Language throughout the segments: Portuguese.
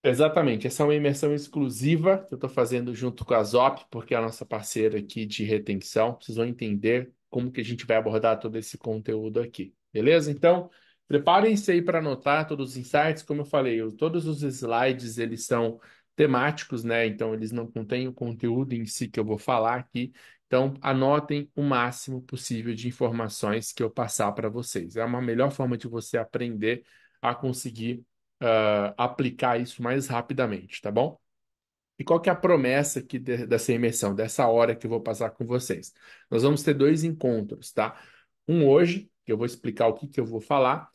Exatamente, essa é uma imersão exclusiva que eu estou fazendo junto com a Zop, porque é a nossa parceira aqui de retenção. Vocês vão entender como que a gente vai abordar todo esse conteúdo aqui, beleza? Então, preparem-se aí para anotar todos os insights. Como eu falei, todos os slides eles são temáticos, né? Então, eles não contêm o conteúdo em si que eu vou falar aqui. Então, anotem o máximo possível de informações que eu passar para vocês. É uma melhor forma de você aprender a conseguir aplicar isso mais rapidamente, tá bom? E qual que é a promessa aqui dessa imersão, dessa hora que eu vou passar com vocês? Nós vamos ter dois encontros, tá? Um hoje, que eu vou explicar o que que eu vou falar,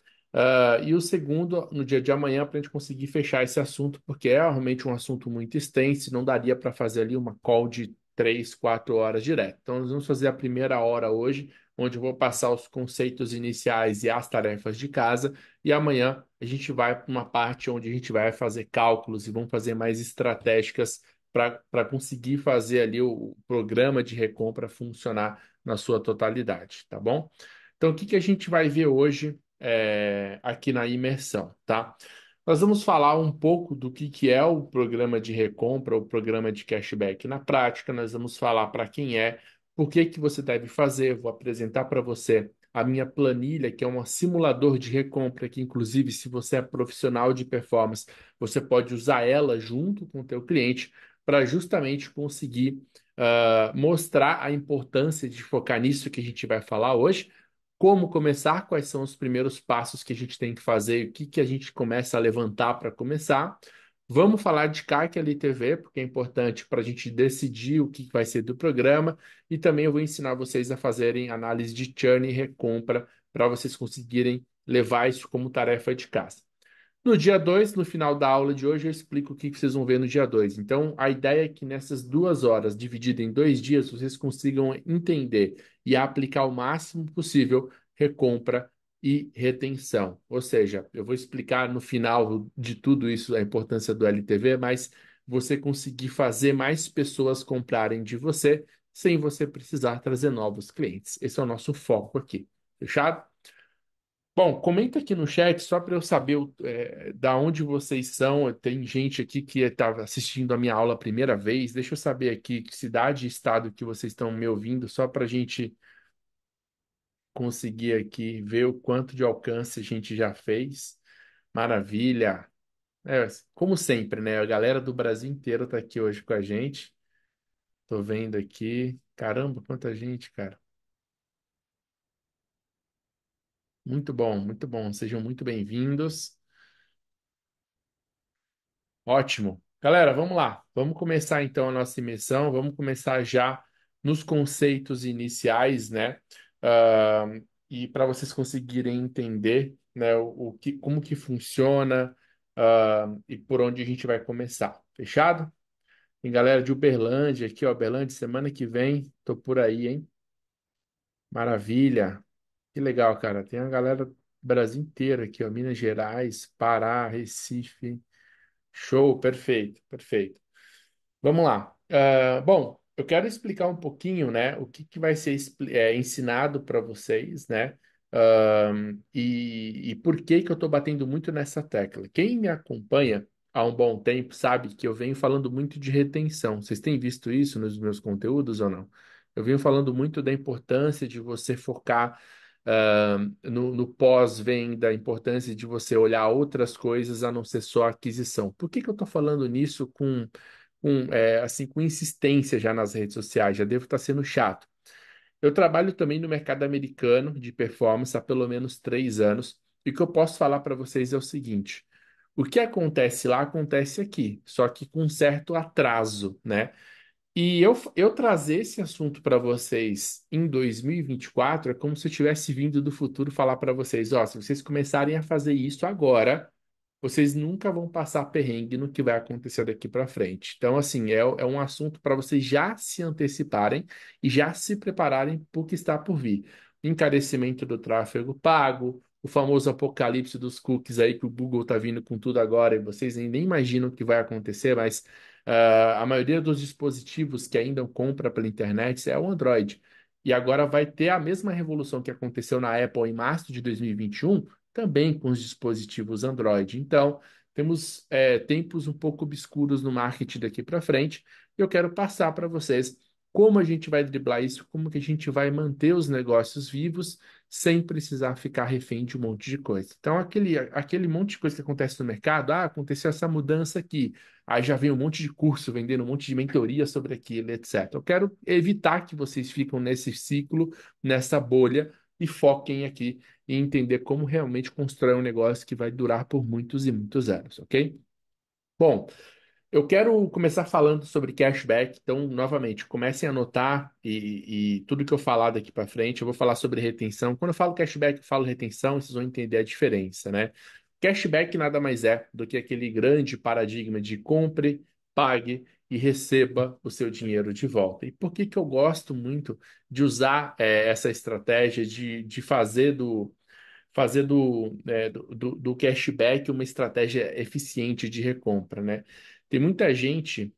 e o segundo no dia de amanhã, para a gente conseguir fechar esse assunto, porque é realmente um assunto muito extenso, e não daria para fazer ali uma call de 3, 4 horas direto. Então, nós vamos fazer a primeira hora hoje, onde eu vou passar os conceitos iniciais e as tarefas de casa, e amanhã a gente vai para uma parte onde a gente vai fazer cálculos e vamos fazer mais estratégicas para conseguir fazer ali o programa de recompra funcionar na sua totalidade, tá bom? Então, o que que a gente vai ver hoje aqui na imersão, tá? Nós vamos falar um pouco do que é o programa de recompra, o programa de cashback na prática. Nós vamos falar para quem é, por que que você deve fazer. Vou apresentar para você a minha planilha, que é um simulador de recompra, que inclusive, se você é profissional de performance, você pode usar ela junto com o teu cliente para justamente conseguir mostrar a importância de focar nisso que a gente vai falar hoje. Como começar, quais são os primeiros passos que a gente tem que fazer, o que que a gente começa a levantar para começar. Vamos falar de CAC LTV, porque é importante para a gente decidir o que vai ser do programa. E também eu vou ensinar vocês a fazerem análise de churn e recompra para vocês conseguirem levar isso como tarefa de casa. No dia 2, no final da aula de hoje, eu explico o que vocês vão ver no dia 2. Então, a ideia é que nessas 2 horas, divididas em 2 dias, vocês consigam entender e aplicar o máximo possível recompra e retenção. Ou seja, eu vou explicar no final de tudo isso a importância do LTV, mas você conseguir fazer mais pessoas comprarem de você sem você precisar trazer novos clientes. Esse é o nosso foco aqui. Fechado? Bom, comenta aqui no chat só para eu saber da onde vocês são. Tem gente aqui que está assistindo a minha aula a primeira vez. Deixa eu saber aqui que cidade e estado que vocês estão me ouvindo, só para a gente conseguir aqui ver o quanto de alcance a gente já fez. Maravilha! É, como sempre, né? A galera do Brasil inteiro está aqui hoje com a gente. Tô vendo aqui. Caramba, quanta gente, cara. Muito bom, muito bom. Sejam muito bem-vindos. Ótimo. Galera, vamos lá. Vamos começar então a nossa imersão. Vamos começar já nos conceitos iniciais, né? Ah, e para vocês conseguirem entender, né, como que funciona, e por onde a gente vai começar. Fechado? Tem galera de Uberlândia aqui, ó. Uberlândia, semana que vem, tô por aí, hein? Maravilha. Que legal, cara. Tem a galera do Brasil inteiro aqui, ó. Minas Gerais, Pará, Recife. Show, perfeito, perfeito. Vamos lá. Bom, eu quero explicar um pouquinho, né, o que que vai ser ensinado para vocês, né, e por que que eu estou batendo muito nessa tecla. Quem me acompanha há um bom tempo sabe que eu venho falando muito de retenção. Vocês têm visto isso nos meus conteúdos ou não? Eu venho falando muito da importância de você focar no pós-venda, a importância de você olhar outras coisas a não ser só a aquisição. Por que que eu estou falando nisso assim, com insistência já nas redes sociais? Já devo estar sendo chato. Eu trabalho também no mercado americano de performance há pelo menos 3 anos, e o que eu posso falar para vocês é o seguinte: o que acontece lá acontece aqui, só que com um certo atraso, né? E eu trazer esse assunto para vocês em 2024 é como se eu tivesse vindo do futuro falar para vocês: ó, se vocês começarem a fazer isso agora, vocês nunca vão passar perrengue no que vai acontecer daqui para frente. Então, assim, é um assunto para vocês já se anteciparem e já se prepararem para o que está por vir. Encarecimento do tráfego pago, o famoso apocalipse dos cookies aí que o Google está vindo com tudo agora e vocês nem imaginam o que vai acontecer, mas a maioria dos dispositivos que ainda compra pela internet é o Android. E agora vai ter a mesma revolução que aconteceu na Apple em março de 2021 também com os dispositivos Android. Então, Temos tempos um pouco obscuros no marketing daqui para frente, e eu quero passar para vocês como a gente vai driblar isso, como que a gente vai manter os negócios vivos sem precisar ficar refém de um monte de coisa. Então, aquele monte de coisa que acontece no mercado, aconteceu essa mudança aqui, aí já vem um monte de curso vendendo um monte de mentoria sobre aquilo, etc. Eu quero evitar que vocês fiquem nesse ciclo, nessa bolha, e foquem aqui e entender como realmente constrói um negócio que vai durar por muitos e muitos anos, ok? Bom, eu quero começar falando sobre cashback, então, novamente, comecem a anotar e tudo que eu falar daqui para frente, eu vou falar sobre retenção. Quando eu falo cashback, eu falo retenção, vocês vão entender a diferença, né? Cashback nada mais é do que aquele grande paradigma de compre, pague e receba o seu dinheiro de volta. E por que que eu gosto muito de usar essa estratégia de fazer do cashback uma estratégia eficiente de recompra, né? Tem muita gente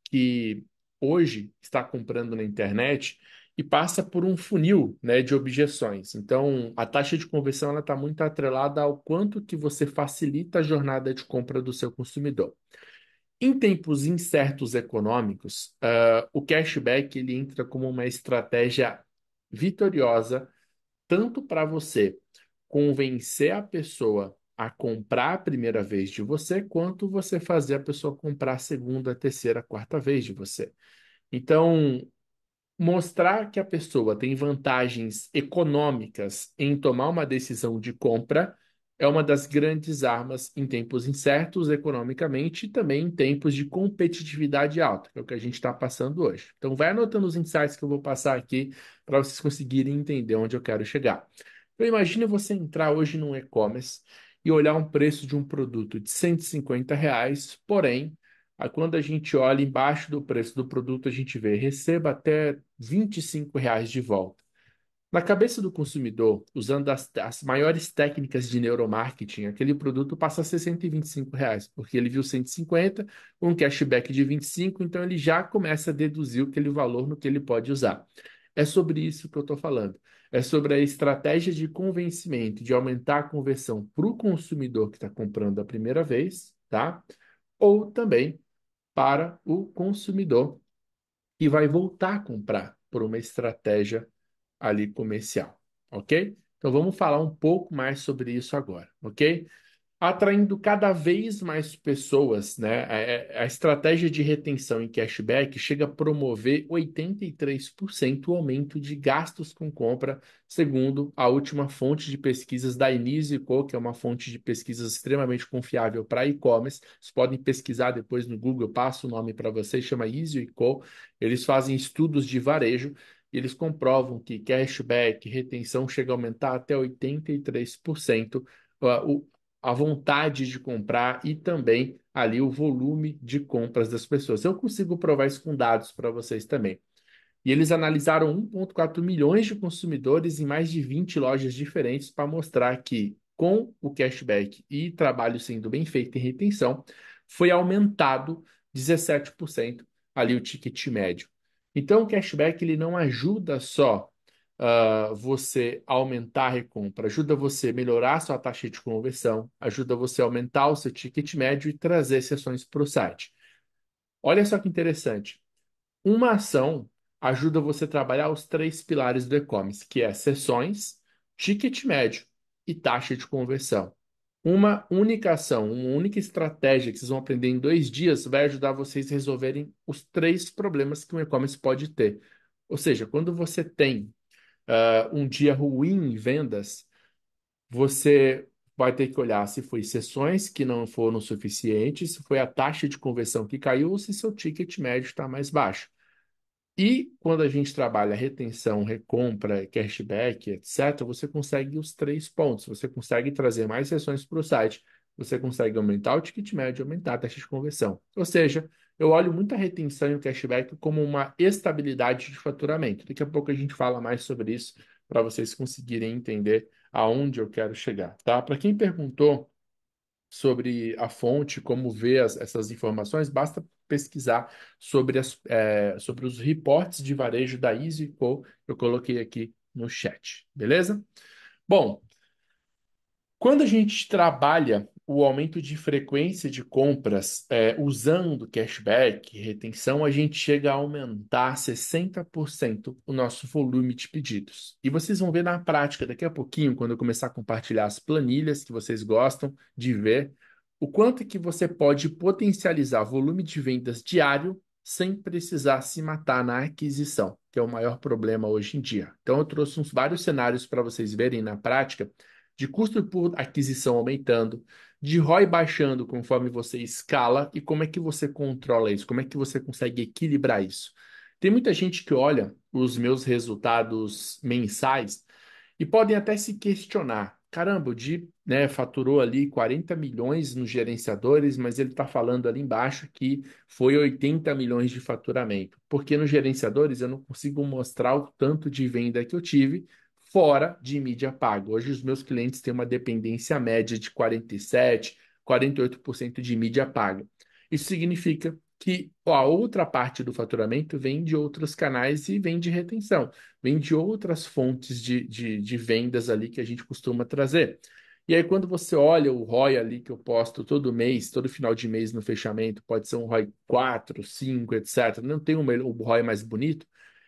que hoje está comprando na internet e passa por um funil, né, de objeções. Então, a taxa de conversão ela está muito atrelada ao quanto que você facilita a jornada de compra do seu consumidor. Em tempos incertos econômicos, o cashback ele entra como uma estratégia vitoriosa tanto para você convencer a pessoa a comprar a primeira vez de você, quanto você fazer a pessoa comprar a segunda, a terceira, a quarta vez de você. Então, mostrar que a pessoa tem vantagens econômicas em tomar uma decisão de compra é uma das grandes armas em tempos incertos economicamente e também em tempos de competitividade alta, que é o que a gente está passando hoje. Então, vai anotando os insights que eu vou passar aqui para vocês conseguirem entender onde eu quero chegar. Então, imagine você entrar hoje num e-commerce e olhar um preço de um produto de R$ 150, porém quando a gente olha embaixo do preço do produto, a gente vê receba até R$ 25 de volta. Na cabeça do consumidor, usando as maiores técnicas de neuromarketing, aquele produto passa a ser R$ 125, porque ele viu 150, um cashback de 25, então ele já começa a deduzir aquele valor no que ele pode usar. É sobre isso que eu estou falando. É sobre a estratégia de convencimento, de aumentar a conversão para o consumidor que está comprando a primeira vez, tá? Ou também para o consumidor que vai voltar a comprar por uma estratégia ali comercial, ok? Então vamos falar um pouco mais sobre isso agora, ok? Atraindo cada vez mais pessoas, né? A estratégia de retenção em cashback chega a promover 83% o aumento de gastos com compra, segundo a última fonte de pesquisas da Inise Co, que é uma fonte de pesquisas extremamente confiável para e-commerce. Vocês podem pesquisar depois no Google, eu passo o nome para vocês, chama Easy Co. Eles fazem estudos de varejo e eles comprovam que cashback, retenção chega a aumentar até 83% a vontade de comprar e também ali o volume de compras das pessoas. Eu consigo provar isso com dados para vocês também. E eles analisaram 1,4 milhões de consumidores em mais de 20 lojas diferentes para mostrar que, com o cashback e trabalho sendo bem feito em retenção, foi aumentado 17% ali o ticket médio. Então, o cashback ele não ajuda só você aumentar a recompra, ajuda você a melhorar a sua taxa de conversão, ajuda você a aumentar o seu ticket médio e trazer sessões para o site. Olha só que interessante. Uma ação ajuda você a trabalhar os três pilares do e-commerce, que é sessões, ticket médio e taxa de conversão. Uma única ação, uma única estratégia que vocês vão aprender em 2 dias vai ajudar vocês a resolverem os três problemas que um e-commerce pode ter. Ou seja, quando você tem um dia ruim em vendas, você vai ter que olhar se foi sessões que não foram suficientes, se foi a taxa de conversão que caiu ou se seu ticket médio está mais baixo. E quando a gente trabalha retenção, recompra, cashback, etc., você consegue os três pontos. Você consegue trazer mais sessões para o site, você consegue aumentar o ticket médio, aumentar a taxa de conversão. Ou seja, eu olho muito a retenção e o cashback como uma estabilidade de faturamento. Daqui a pouco a gente fala mais sobre isso para vocês conseguirem entender aonde eu quero chegar, tá? Para quem perguntou sobre a fonte, como ver essas informações, basta pesquisar sobre os reportes de varejo da EasyCo, eu coloquei aqui no chat, beleza? Bom, quando a gente trabalha o aumento de frequência de compras, usando cashback, retenção, a gente chega a aumentar 60% o nosso volume de pedidos. E vocês vão ver na prática, daqui a pouquinho, quando eu começar a compartilhar as planilhas que vocês gostam de ver, o quanto que você pode potencializar volume de vendas diário sem precisar se matar na aquisição, que é o maior problema hoje em dia. Então, eu trouxe vários cenários para vocês verem na prática de custo por aquisição aumentando, de ROI baixando conforme você escala e como é que você controla isso, como é que você consegue equilibrar isso. Tem muita gente que olha os meus resultados mensais e podem até se questionar. Caramba, o Di, né, faturou ali 40 milhões nos gerenciadores, mas ele está falando ali embaixo que foi 80 milhões de faturamento. Porque nos gerenciadores eu não consigo mostrar o tanto de venda que eu tive fora de mídia paga. Hoje os meus clientes têm uma dependência média de 47, 48% de mídia paga. Isso significa que a outra parte do faturamento vem de outros canais e vem de retenção, vem de outras fontes de vendas ali que a gente costuma trazer. E aí, quando você olha o ROI ali que eu posto todo mês, todo final de mês no fechamento, pode ser um ROI 4, 5, etc. Não tem o ROI mais bonito,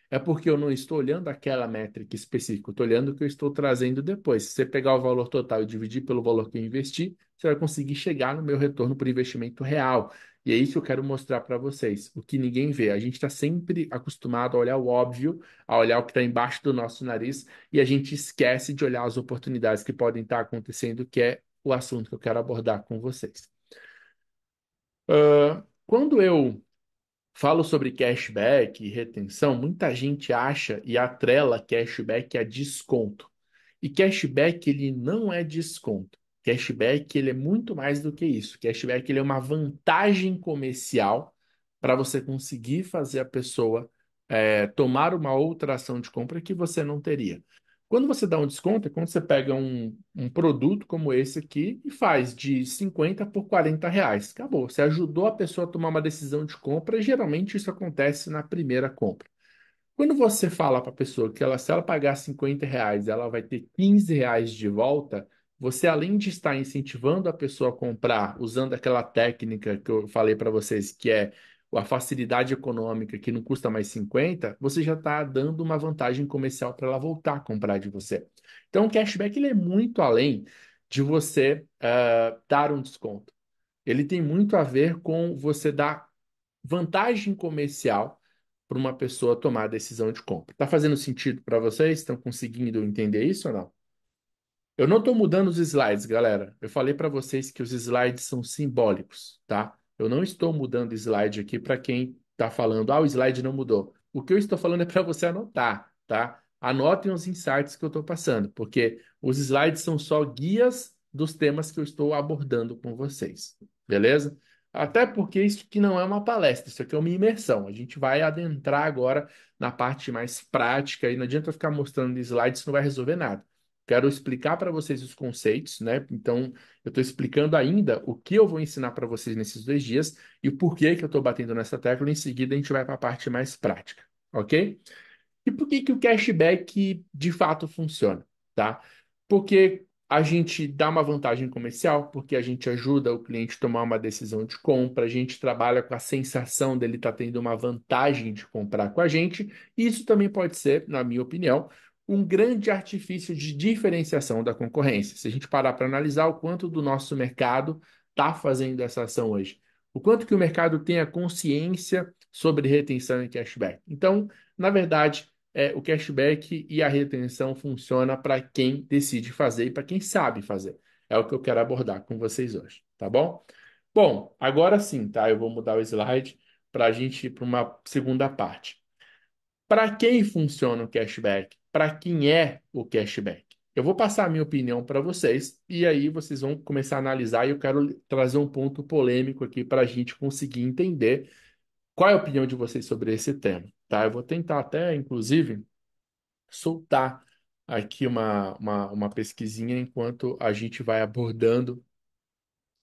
é porque eu não estou olhando aquela métrica específica, eu estou olhando o que eu estou trazendo depois. Se você pegar o valor total e dividir pelo valor que eu investi, você vai conseguir chegar no meu retorno por investimento real. E é isso que eu quero mostrar para vocês, o que ninguém vê. A gente está sempre acostumado a olhar o óbvio, a olhar o que está embaixo do nosso nariz, e a gente esquece de olhar as oportunidades que podem estar acontecendo, que é o assunto que eu quero abordar com vocês. Quando eu falo sobre cashback e retenção, muita gente acha e atrela cashback a desconto. E cashback ele não é desconto. Cashback ele é muito mais do que isso. Cashback ele é uma vantagem comercial para você conseguir fazer a pessoa tomar uma outra ação de compra que você não teria. Quando você dá um desconto, é quando você pega um produto como esse aqui e faz de 50 por 40 reais. Acabou. Você ajudou a pessoa a tomar uma decisão de compra, e geralmente isso acontece na primeira compra. Quando você fala para a pessoa que ela, se ela pagar 50 reais, ela vai ter 15 reais de volta, você, além de estar incentivando a pessoa a comprar, usando aquela técnica que eu falei para vocês, que é a facilidade econômica, que não custa mais 50, você já está dando uma vantagem comercial para ela voltar a comprar de você. Então, o cashback ele é muito além de você dar um desconto. Ele tem muito a ver com você dar vantagem comercial para uma pessoa tomar a decisão de compra. Tá fazendo sentido para vocês? Estão conseguindo entender isso ou não? Eu não estou mudando os slides, galera. Eu falei para vocês que os slides são simbólicos, tá? Eu não estou mudando slide aqui para quem está falando, o slide não mudou. O que eu estou falando é para você anotar, tá? Anotem os insights que eu estou passando, porque os slides são só guias dos temas que eu estou abordando com vocês, beleza? Até porque isso aqui não é uma palestra, isso aqui é uma imersão. A gente vai adentrar agora na parte mais prática e não adianta eu ficar mostrando slides, isso não vai resolver nada. Quero explicar para vocês os conceitos, né? Então, eu estou explicando ainda o que eu vou ensinar para vocês nesses 2 dias e o porquê que eu estou batendo nessa tecla. Em seguida, a gente vai para a parte mais prática, ok? E por que que o cashback de fato funciona, tá? Porque a gente dá uma vantagem comercial, porque a gente ajuda o cliente a tomar uma decisão de compra, a gente trabalha com a sensação dele estar tendo uma vantagem de comprar com a gente. E isso também pode ser, na minha opinião, um grande artifício de diferenciação da concorrência. Se a gente parar para analisar o quanto do nosso mercado está fazendo essa ação hoje, o quanto que o mercado tem a consciência sobre retenção e cashback. Então, na verdade, o cashback e a retenção funciona para quem decide fazer e para quem sabe fazer. É o que eu quero abordar com vocês hoje, tá bom? Bom, agora sim, tá? Eu vou mudar o slide para a gente ir para uma segunda parte. Para quem funciona o cashback? Para quem é o cashback? Eu vou passar a minha opinião para vocês e aí vocês vão começar a analisar e eu quero trazer um ponto polêmico aqui para a gente conseguir entender qual é a opinião de vocês sobre esse tema, tá? Eu vou tentar até, inclusive, soltar aqui uma pesquisinha enquanto a gente vai abordando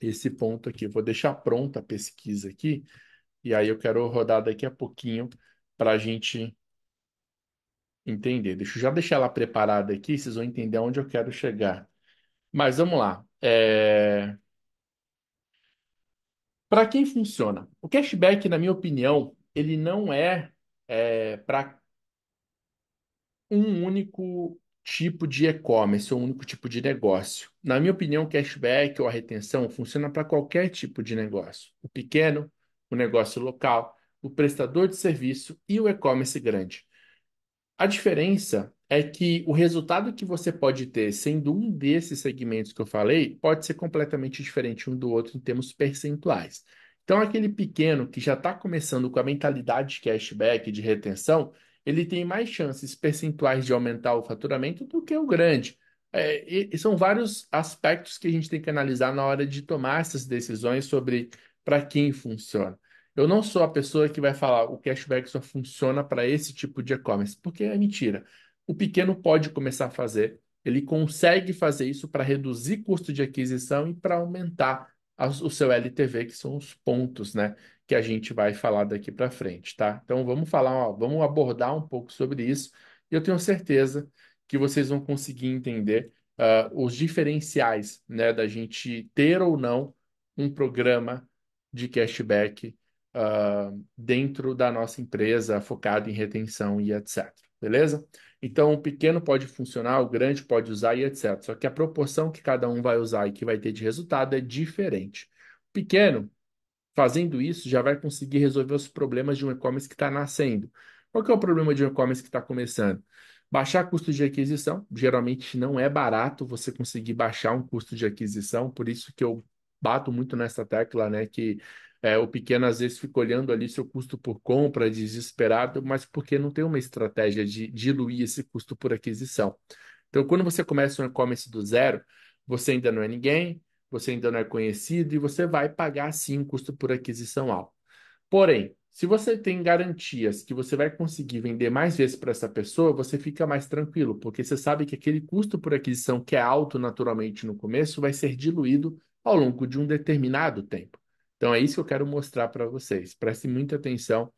esse ponto aqui. Eu vou deixar pronta a pesquisa aqui e aí eu quero rodar daqui a pouquinho para a gente entender. Deixa eu já deixar ela preparada aqui, vocês vão entender aonde eu quero chegar. Mas vamos lá. Para quem funciona? O cashback, na minha opinião, ele não para um único tipo de e-commerce, ou um único tipo de negócio. Na minha opinião, o cashback ou a retenção funciona para qualquer tipo de negócio. O pequeno, o negócio local, o prestador de serviço e o e-commerce grande. A diferença é que o resultado que você pode ter sendo um desses segmentos que eu falei pode ser completamente diferente um do outro em termos percentuais. Então, aquele pequeno que já está começando com a mentalidade de cashback, de retenção, ele tem mais chances percentuais de aumentar o faturamento do que o grande. E são vários aspectos que a gente tem que analisar na hora de tomar essas decisões sobre para quem funciona. Eu não sou a pessoa que vai falar o cashback só funciona para esse tipo de e-commerce, porque é mentira. O pequeno pode começar a fazer, ele consegue fazer isso para reduzir custo de aquisição e para aumentar o seu LTV, que são os pontos, né, que a gente vai falar daqui para frente, tá? Então vamos falar, ó, vamos abordar um pouco sobre isso. E eu tenho certeza que vocês vão conseguir entender os diferenciais, né, da gente ter ou não um programa de cashback dentro da nossa empresa, focado em retenção e etc. Beleza? Então, o pequeno pode funcionar, o grande pode usar e etc. Só que a proporção que cada um vai usar e que vai ter de resultado é diferente. O pequeno, fazendo isso, já vai conseguir resolver os problemas de um e-commerce que está nascendo. Qual que é o problema de um e-commerce que está começando? Baixar custo de aquisição. Geralmente não é barato você conseguir baixar um custo de aquisição, por isso que eu bato muito nessa tecla, né? Que o pequeno às vezes fica olhando ali seu custo por compra, desesperado, mas porque não tem uma estratégia de diluir esse custo por aquisição. Então, quando você começa um e-commerce do zero, você ainda não é ninguém, você ainda não é conhecido e você vai pagar sim um custo por aquisição alto. Porém, se você tem garantias que você vai conseguir vender mais vezes para essa pessoa, você fica mais tranquilo, porque você sabe que aquele custo por aquisição que é alto naturalmente no começo vai ser diluído ao longo de um determinado tempo. Então é isso que eu quero mostrar para vocês. Prestem muita atenção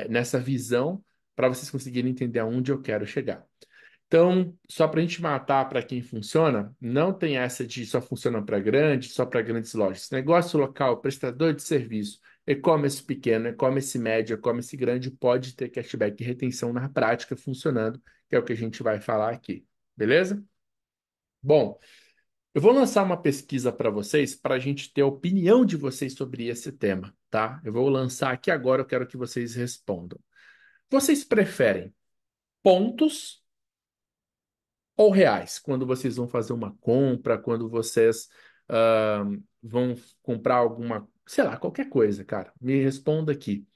nessa visão para vocês conseguirem entender aonde eu quero chegar. Então, só para a gente matar para quem funciona, não tem essa de só funciona para grande, só para grandes lojas. Negócio local, prestador de serviço, e-commerce pequeno, e-commerce médio, e-commerce grande pode ter cashback e retenção na prática funcionando, que é o que a gente vai falar aqui. Beleza? Bom, eu vou lançar uma pesquisa para vocês para a gente ter a opinião de vocês sobre esse tema, tá? Eu vou lançar aqui agora, eu quero que vocês respondam. Vocês preferem pontos ou reais, quando vocês vão fazer uma compra, quando vocês ah, vão comprar alguma, sei lá, qualquer coisa, cara. Me responda aqui.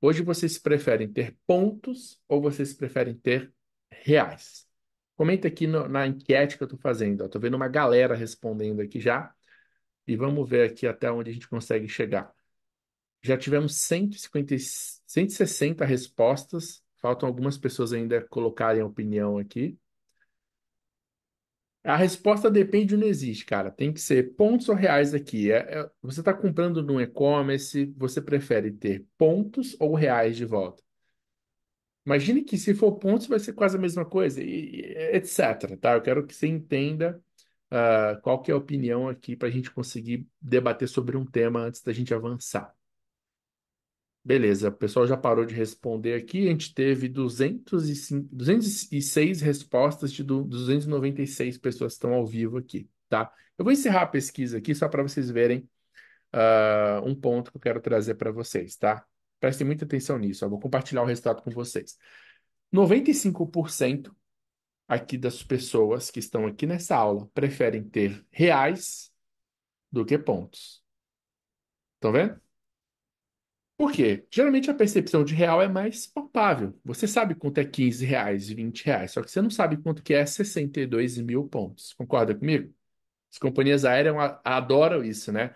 Hoje vocês preferem ter pontos ou vocês preferem ter reais? Comenta aqui na enquete que eu estou fazendo. Estou vendo uma galera respondendo aqui já. E vamos ver aqui até onde a gente consegue chegar. Já tivemos 150, 160 respostas. Faltam algumas pessoas ainda colocarem a opinião aqui. A resposta depende ou não existe, cara. Tem que ser pontos ou reais aqui. Você está comprando no e-commerce, você prefere ter pontos ou reais de volta? Imagine que se for pontos vai ser quase a mesma coisa, etc. Tá? Eu quero que você entenda qual que é a opinião aqui para a gente conseguir debater sobre um tema antes da gente avançar. Beleza, o pessoal já parou de responder aqui. A gente teve 205, 206 respostas de 296 pessoas que estão ao vivo aqui, tá? Eu vou encerrar a pesquisa aqui só para vocês verem um ponto que eu quero trazer para vocês, tá? Prestem muita atenção nisso, eu vou compartilhar o resultado com vocês. 95% aqui das pessoas que estão aqui nessa aula preferem ter reais do que pontos. Estão vendo? Por quê? Geralmente a percepção de real é mais palpável. Você sabe quanto é 15 reais e 20 reais, só que você não sabe quanto que é 62 mil pontos. Concorda comigo? As companhias aéreas adoram isso, né?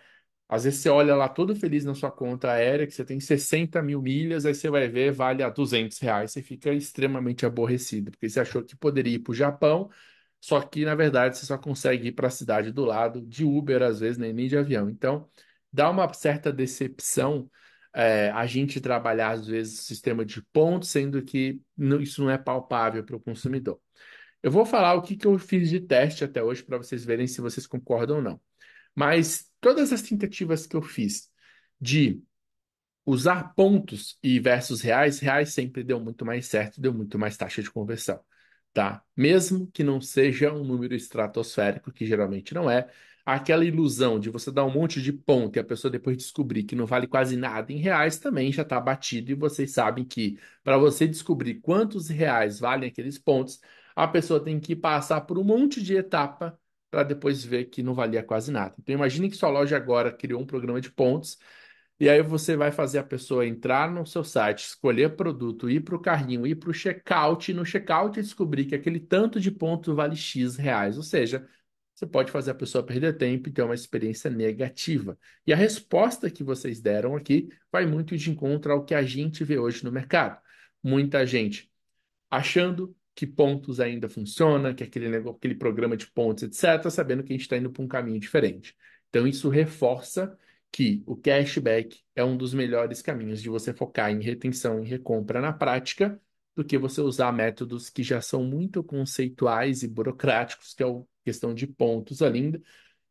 Às vezes você olha lá todo feliz na sua conta aérea, que você tem 60 mil milhas, aí você vai ver, vale a 200 reais. Você fica extremamente aborrecido, porque você achou que poderia ir para o Japão, só que na verdade você só consegue ir para a cidade do lado, de Uber, às vezes, nem de avião. Então, dá uma certa decepção a gente trabalhar, às vezes, o sistema de pontos, sendo que isso não é palpável para o consumidor. Eu vou falar o que que eu fiz de teste até hoje para vocês verem se vocês concordam ou não. Mas todas as tentativas que eu fiz, de usar pontos e versus reais, reais sempre deu muito mais certo, deu muito mais taxa de conversão, tá? Mesmo que não seja um número estratosférico, que geralmente não é, aquela ilusão de você dar um monte de ponto e a pessoa depois descobrir que não vale quase nada em reais também já está batido e vocês sabem que para você descobrir quantos reais valem aqueles pontos, a pessoa tem que passar por um monte de etapa para depois ver que não valia quase nada. Então imagine que sua loja agora criou um programa de pontos e aí você vai fazer a pessoa entrar no seu site, escolher produto, ir para o carrinho, ir para o checkout, e no checkout descobrir que aquele tanto de pontos vale X reais. Ou seja, você pode fazer a pessoa perder tempo e ter uma experiência negativa. E a resposta que vocês deram aqui vai muito de encontro ao que a gente vê hoje no mercado. Muita gente achando que pontos ainda funciona, que aquele negócio, aquele programa de pontos, etc., sabendo que a gente está indo para um caminho diferente. Então, isso reforça que o cashback é um dos melhores caminhos de você focar em retenção e recompra na prática, do que você usar métodos que já são muito conceituais e burocráticos, que é a questão de pontos ali,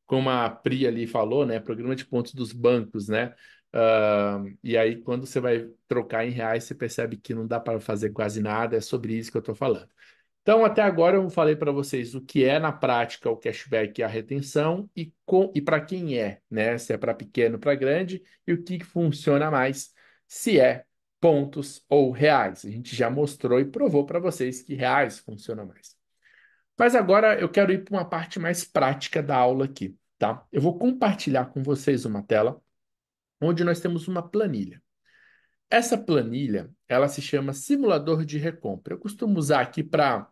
como a Pri ali falou, né? Programa de pontos dos bancos, né? E aí, quando você vai trocar em reais, você percebe que não dá para fazer quase nada. É sobre isso que eu estou falando. Então, até agora eu falei para vocês o que é na prática o cashback e a retenção e para quem é, né? Se é para pequeno, para grande e o que funciona mais, se é pontos ou reais. A gente já mostrou e provou para vocês que reais funciona mais. Mas agora eu quero ir para uma parte mais prática da aula aqui, tá? Eu vou compartilhar com vocês uma tela onde nós temos uma planilha. Essa planilha, ela se chama simulador de recompra. Eu costumo usar aqui para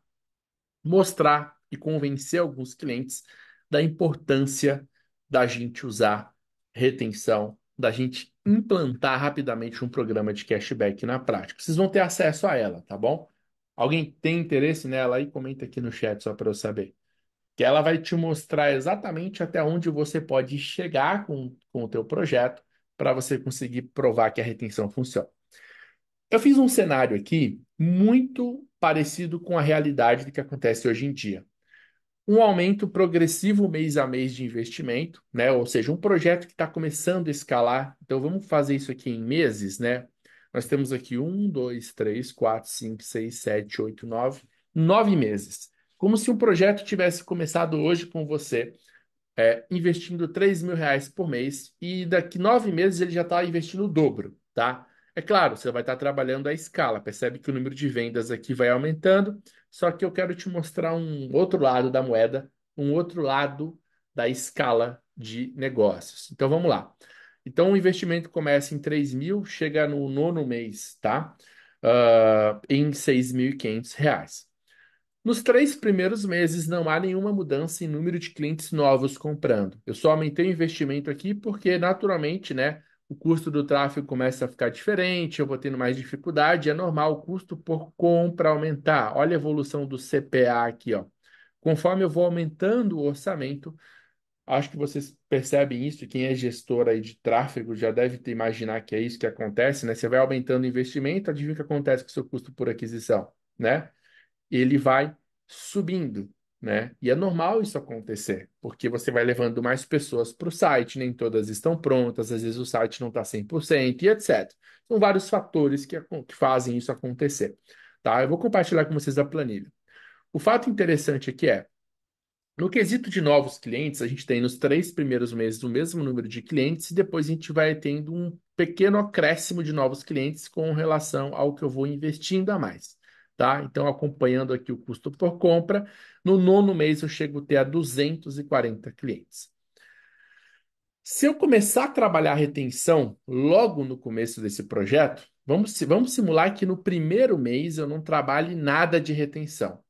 mostrar e convencer alguns clientes da importância da gente usar retenção, da gente implantar rapidamente um programa de cashback na prática. Vocês vão ter acesso a ela, tá bom? Alguém tem interesse nela aí? Comenta aqui no chat só para eu saber que ela vai te mostrar exatamente até onde você pode chegar com o teu projeto para você conseguir provar que a retenção funciona. Eu fiz um cenário aqui muito parecido com a realidade do que acontece hoje em dia. Um aumento progressivo mês a mês de investimento, né? Ou seja, um projeto que está começando a escalar. Então vamos fazer isso aqui em meses, né? Nós temos aqui 9 meses. Como se um projeto tivesse começado hoje com você, investindo R$ 3.000 por mês, e daqui 9 meses ele já está investindo o dobro, tá? É claro, você vai estar trabalhando à escala, percebe que o número de vendas aqui vai aumentando, só que eu quero te mostrar um outro lado da moeda, um outro lado da escala de negócios. Então vamos lá. Então o investimento começa em 3.000, chega no nono mês, tá? Em R$ 6.500. Nos 3 primeiros meses não há nenhuma mudança em número de clientes novos comprando. Eu só aumentei o investimento aqui porque, naturalmente, né, o custo do tráfego começa a ficar diferente, eu vou tendo mais dificuldade, é normal o custo por compra aumentar. Olha a evolução do CPA aqui, ó. Conforme eu vou aumentando o orçamento, acho que vocês percebem isso, quem é gestor aí de tráfego já deve ter imaginar que é isso que acontece, né? Você vai aumentando o investimento, adivinha o que acontece com o seu custo por aquisição, né? Ele vai subindo, né? E é normal isso acontecer, porque você vai levando mais pessoas para o site, nem todas estão prontas, às vezes o site não está 100% e etc. São vários fatores que fazem isso acontecer, tá? Eu vou compartilhar com vocês a planilha. O fato interessante aqui no quesito de novos clientes, a gente tem nos 3 primeiros meses o mesmo número de clientes e depois a gente vai tendo um pequeno acréscimo de novos clientes com relação ao que eu vou investindo a mais, tá? Então, acompanhando aqui o custo por compra, no nono mês eu chego a ter a 240 clientes. Se eu começar a trabalhar a retenção logo no começo desse projeto, vamos simular que no primeiro mês eu não trabalhe nada de retenção.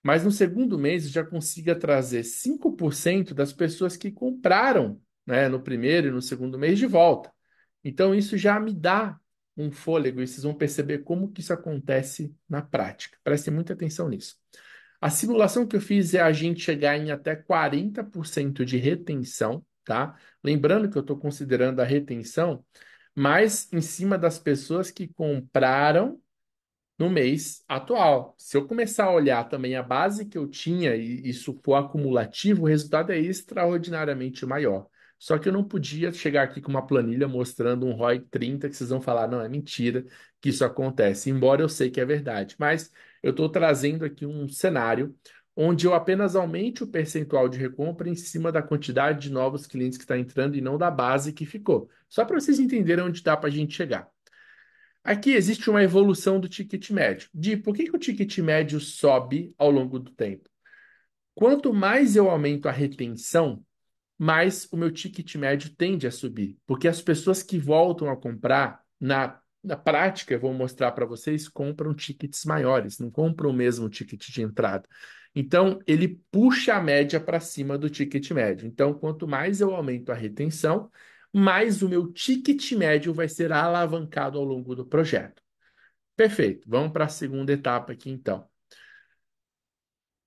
Mas no segundo mês eu já consiga trazer 5% das pessoas que compraram, né, no primeiro e no segundo mês de volta. Então isso já me dá um fôlego e vocês vão perceber como que isso acontece na prática. Prestem muita atenção nisso. A simulação que eu fiz é a gente chegar em até 40% de retenção, tá? Lembrando que eu estou considerando a retenção mais em cima das pessoas que compraram no mês atual. Se eu começar a olhar também a base que eu tinha e isso for acumulativo, o resultado é extraordinariamente maior, Só que eu não podia chegar aqui com uma planilha mostrando um ROI 30 que vocês vão falar, não, é mentira que isso acontece, embora eu sei que é verdade. Mas eu estou trazendo aqui um cenário onde eu apenas aumente o percentual de recompra em cima da quantidade de novos clientes que está entrando e não da base que ficou. Só para vocês entenderem onde dá para a gente chegar. Aqui existe uma evolução do ticket médio. Por que que o ticket médio sobe ao longo do tempo? Quanto mais eu aumento a retenção, mais o meu ticket médio tende a subir. Porque as pessoas que voltam a comprar, na prática, eu vou mostrar para vocês, compram tickets maiores, não compram o mesmo ticket de entrada. Então, ele puxa a média para cima do ticket médio. Então, quanto mais eu aumento a retenção, mais o meu ticket médio vai ser alavancado ao longo do projeto. Perfeito. Vamos para a segunda etapa aqui, então.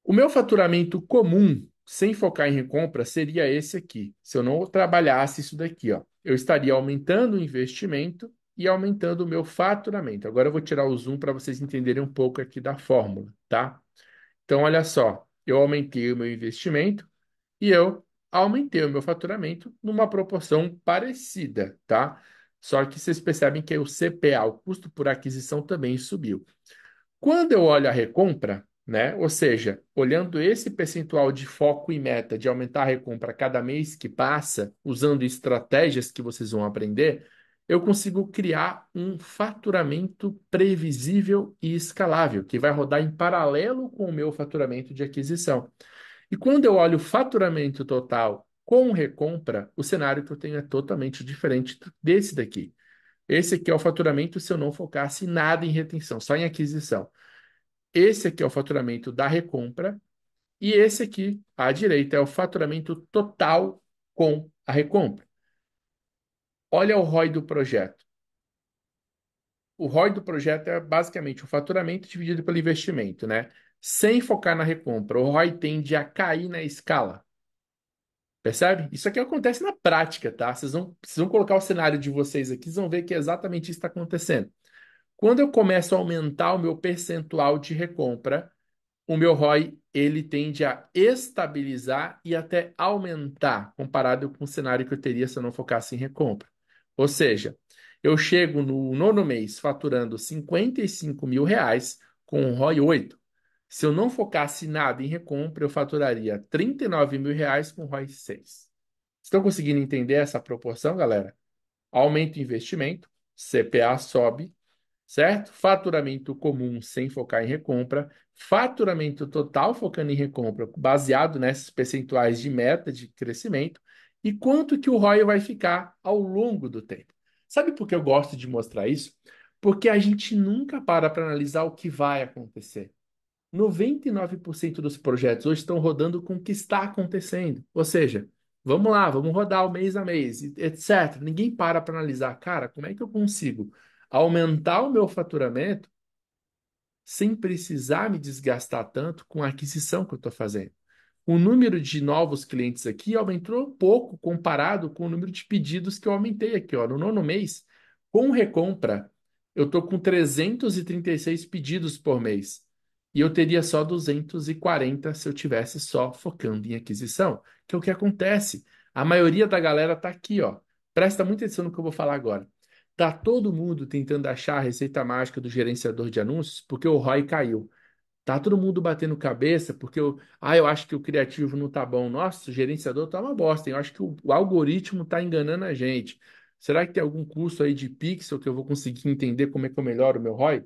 O meu faturamento comum, sem focar em recompra, seria esse aqui. Se eu não trabalhasse isso daqui, ó, eu estaria aumentando o investimento e aumentando o meu faturamento. Agora eu vou tirar o zoom para vocês entenderem um pouco aqui da fórmula, tá? Então, olha só, eu aumentei o meu investimento e eu aumentei o meu faturamento numa proporção parecida, tá? Só que vocês percebem que o CPA, o custo por aquisição, também subiu. Quando eu olho a recompra, né? Ou seja, olhando esse percentual de foco e meta de aumentar a recompra a cada mês que passa, usando estratégias que vocês vão aprender, eu consigo criar um faturamento previsível e escalável, que vai rodar em paralelo com o meu faturamento de aquisição. E quando eu olho o faturamento total com recompra, o cenário que eu tenho é totalmente diferente desse daqui. Esse aqui é o faturamento se eu não focasse nada em retenção, só em aquisição. Esse aqui é o faturamento da recompra e esse aqui, à direita, é o faturamento total com a recompra. Olha o ROI do projeto. O ROI do projeto é basicamente o faturamento dividido pelo investimento, né? Sem focar na recompra. O ROI tende a cair na escala. Percebe? Isso aqui acontece na prática, tá? Vocês vão colocar o cenário de vocês aqui, vocês vão ver que exatamente isso está acontecendo. Quando eu começo a aumentar o meu percentual de recompra, o meu ROI ele tende a estabilizar e até aumentar comparado com o cenário que eu teria se eu não focasse em recompra. Ou seja, eu chego no nono mês faturando R$ 55.000 com um ROI 8. Se eu não focasse nada em recompra, eu faturaria R$ 39.000 com ROI 6. Estão conseguindo entender essa proporção, galera? Aumenta o investimento, CPA sobe, certo? Faturamento comum sem focar em recompra, faturamento total focando em recompra, baseado nesses percentuais de meta de crescimento, e quanto que o ROI vai ficar ao longo do tempo. Sabe por que eu gosto de mostrar isso? Porque a gente nunca para analisar o que vai acontecer. 99% dos projetos hoje estão rodando com o que está acontecendo. Ou seja, vamos lá, vamos rodar o mês a mês, etc. Ninguém para analisar, cara, como é que eu consigo aumentar o meu faturamento sem precisar me desgastar tanto com a aquisição que eu estou fazendo? O número de novos clientes aqui aumentou pouco comparado com o número de pedidos que eu aumentei aqui, ó. No nono mês, com recompra, eu estou com 336 pedidos por mês. E eu teria só 240 se eu tivesse só focando em aquisição. Que é o que acontece. A maioria da galera está aqui, ó. Presta muita atenção no que eu vou falar agora. Tá todo mundo tentando achar a receita mágica do gerenciador de anúncios porque o ROI caiu. Tá todo mundo batendo cabeça porque eu acho que o criativo não tá bom. Nossa, o gerenciador tá uma bosta. Eu acho que o algoritmo tá enganando a gente. Será que tem algum curso aí de pixel que eu vou conseguir entender como é que eu melhoro o meu ROI?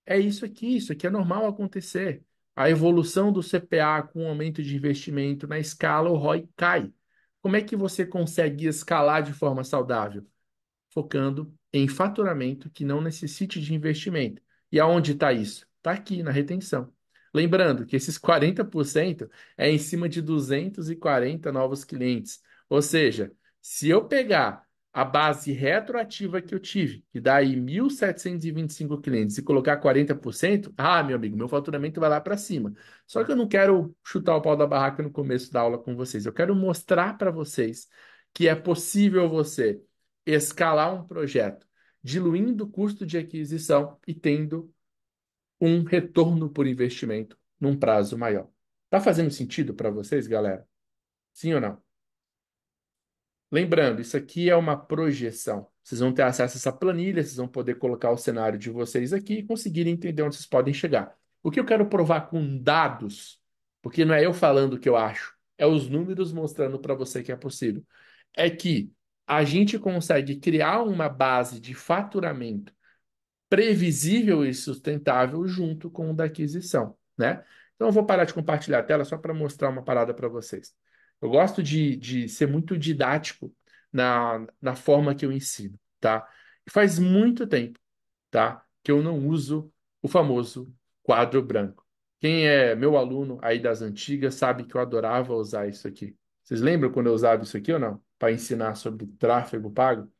É isso aqui é normal acontecer. A evolução do CPA com o aumento de investimento na escala, o ROI cai. Como é que você consegue escalar de forma saudável? Focando em faturamento que não necessite de investimento. E aonde está isso? Está aqui na retenção. Lembrando que esses 40% é em cima de 240 novos clientes. Ou seja, se eu pegar a base retroativa que eu tive, que dá aí 1.725 clientes, e colocar 40%, meu amigo, meu faturamento vai lá para cima. Só que eu não quero chutar o pau da barraca no começo da aula com vocês. Eu quero mostrar para vocês que é possível você escalar um projeto, diluindo o custo de aquisição e tendo um retorno por investimento num prazo maior. Tá fazendo sentido para vocês, galera? Sim ou não? Lembrando, isso aqui é uma projeção. Vocês vão ter acesso a essa planilha, vocês vão poder colocar o cenário de vocês aqui e conseguir entender onde vocês podem chegar. O que eu quero provar com dados, porque não é eu falando o que eu acho, é os números mostrando para você que é possível, é que a gente consegue criar uma base de faturamento previsível e sustentável junto com o da aquisição, né? Então, eu vou parar de compartilhar a tela só para mostrar uma parada para vocês. Eu gosto de ser muito didático na forma que eu ensino, tá? E faz muito tempo, tá, que eu não uso o famoso quadro branco. Quem é meu aluno aí das antigas sabe que eu adorava usar isso aqui. Vocês lembram quando eu usava isso aqui ou não? Para ensinar sobre tráfego pago?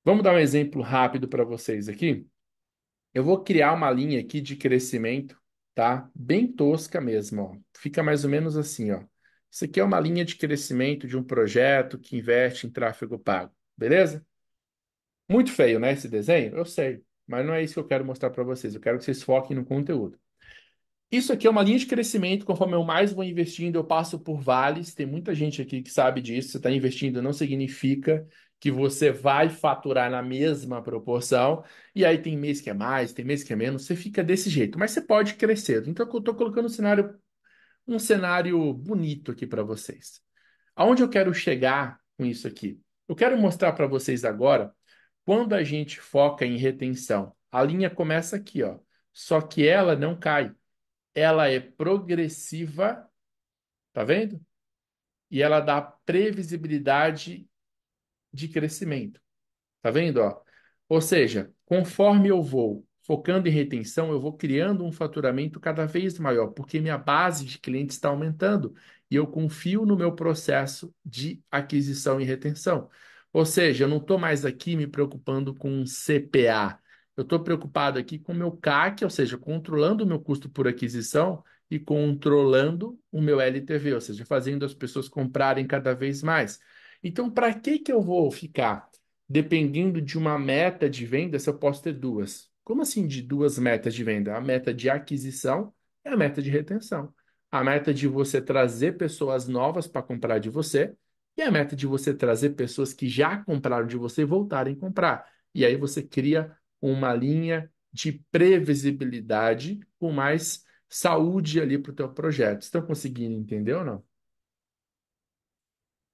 Vamos dar um exemplo rápido para vocês aqui. Eu vou criar uma linha aqui de crescimento, tá? Bem tosca mesmo, ó. Fica mais ou menos assim, ó. Isso aqui é uma linha de crescimento de um projeto que investe em tráfego pago, beleza? Muito feio, né, esse desenho? Eu sei, mas não é isso que eu quero mostrar para vocês. Eu quero que vocês foquem no conteúdo. Isso aqui é uma linha de crescimento. Conforme eu mais vou investindo, eu passo por vales. Tem muita gente aqui que sabe disso. Você está investindo não significa que você vai faturar na mesma proporção. E aí tem mês que é mais, tem mês que é menos. Você fica desse jeito. Mas você pode crescer. Então eu estou colocando um cenário bonito aqui para vocês. Aonde eu quero chegar com isso aqui? Eu quero mostrar para vocês agora quando a gente foca em retenção. A linha começa aqui, ó. Só que ela não cai, ela é progressiva, tá vendo? E ela dá previsibilidade de crescimento. Tá vendo, ó? Ou seja, conforme eu vou focando em retenção, eu vou criando um faturamento cada vez maior, porque minha base de clientes está aumentando e eu confio no meu processo de aquisição e retenção. Ou seja, eu não estou mais aqui me preocupando com CPA. Eu estou preocupado aqui com o meu CAC, ou seja, controlando o meu custo por aquisição e controlando o meu LTV, ou seja, fazendo as pessoas comprarem cada vez mais. Então, para que que eu vou ficar dependendo de uma meta de venda, se eu posso ter duas? Como assim de duas metas de venda? A meta de aquisição e a meta de retenção. A meta de você trazer pessoas novas para comprar de você e a meta de você trazer pessoas que já compraram de você voltarem a comprar. E aí você cria uma linha de previsibilidade com mais saúde ali para o teu projeto. Estão conseguindo entender ou não?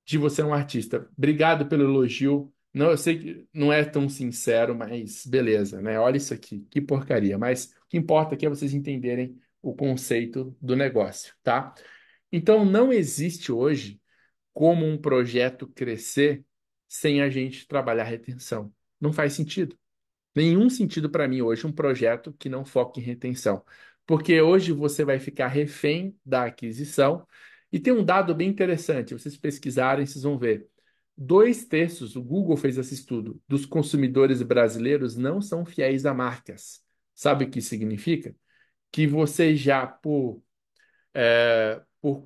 De você é um artista. Obrigado pelo elogio. Não, eu sei que não é tão sincero, mas beleza, né? Olha isso aqui, que porcaria. Mas o que importa aqui é vocês entenderem o conceito do negócio, tá? Então, não existe hoje como um projeto crescer sem a gente trabalhar retenção. Não faz sentido. Nenhum sentido para mim hoje um projeto que não foque em retenção. Porque hoje você vai ficar refém da aquisição. E tem um dado bem interessante, vocês pesquisarem, vocês vão ver. 2/3, o Google fez esse estudo, dos consumidores brasileiros não são fiéis a marcas. Sabe o que significa? Que você já, por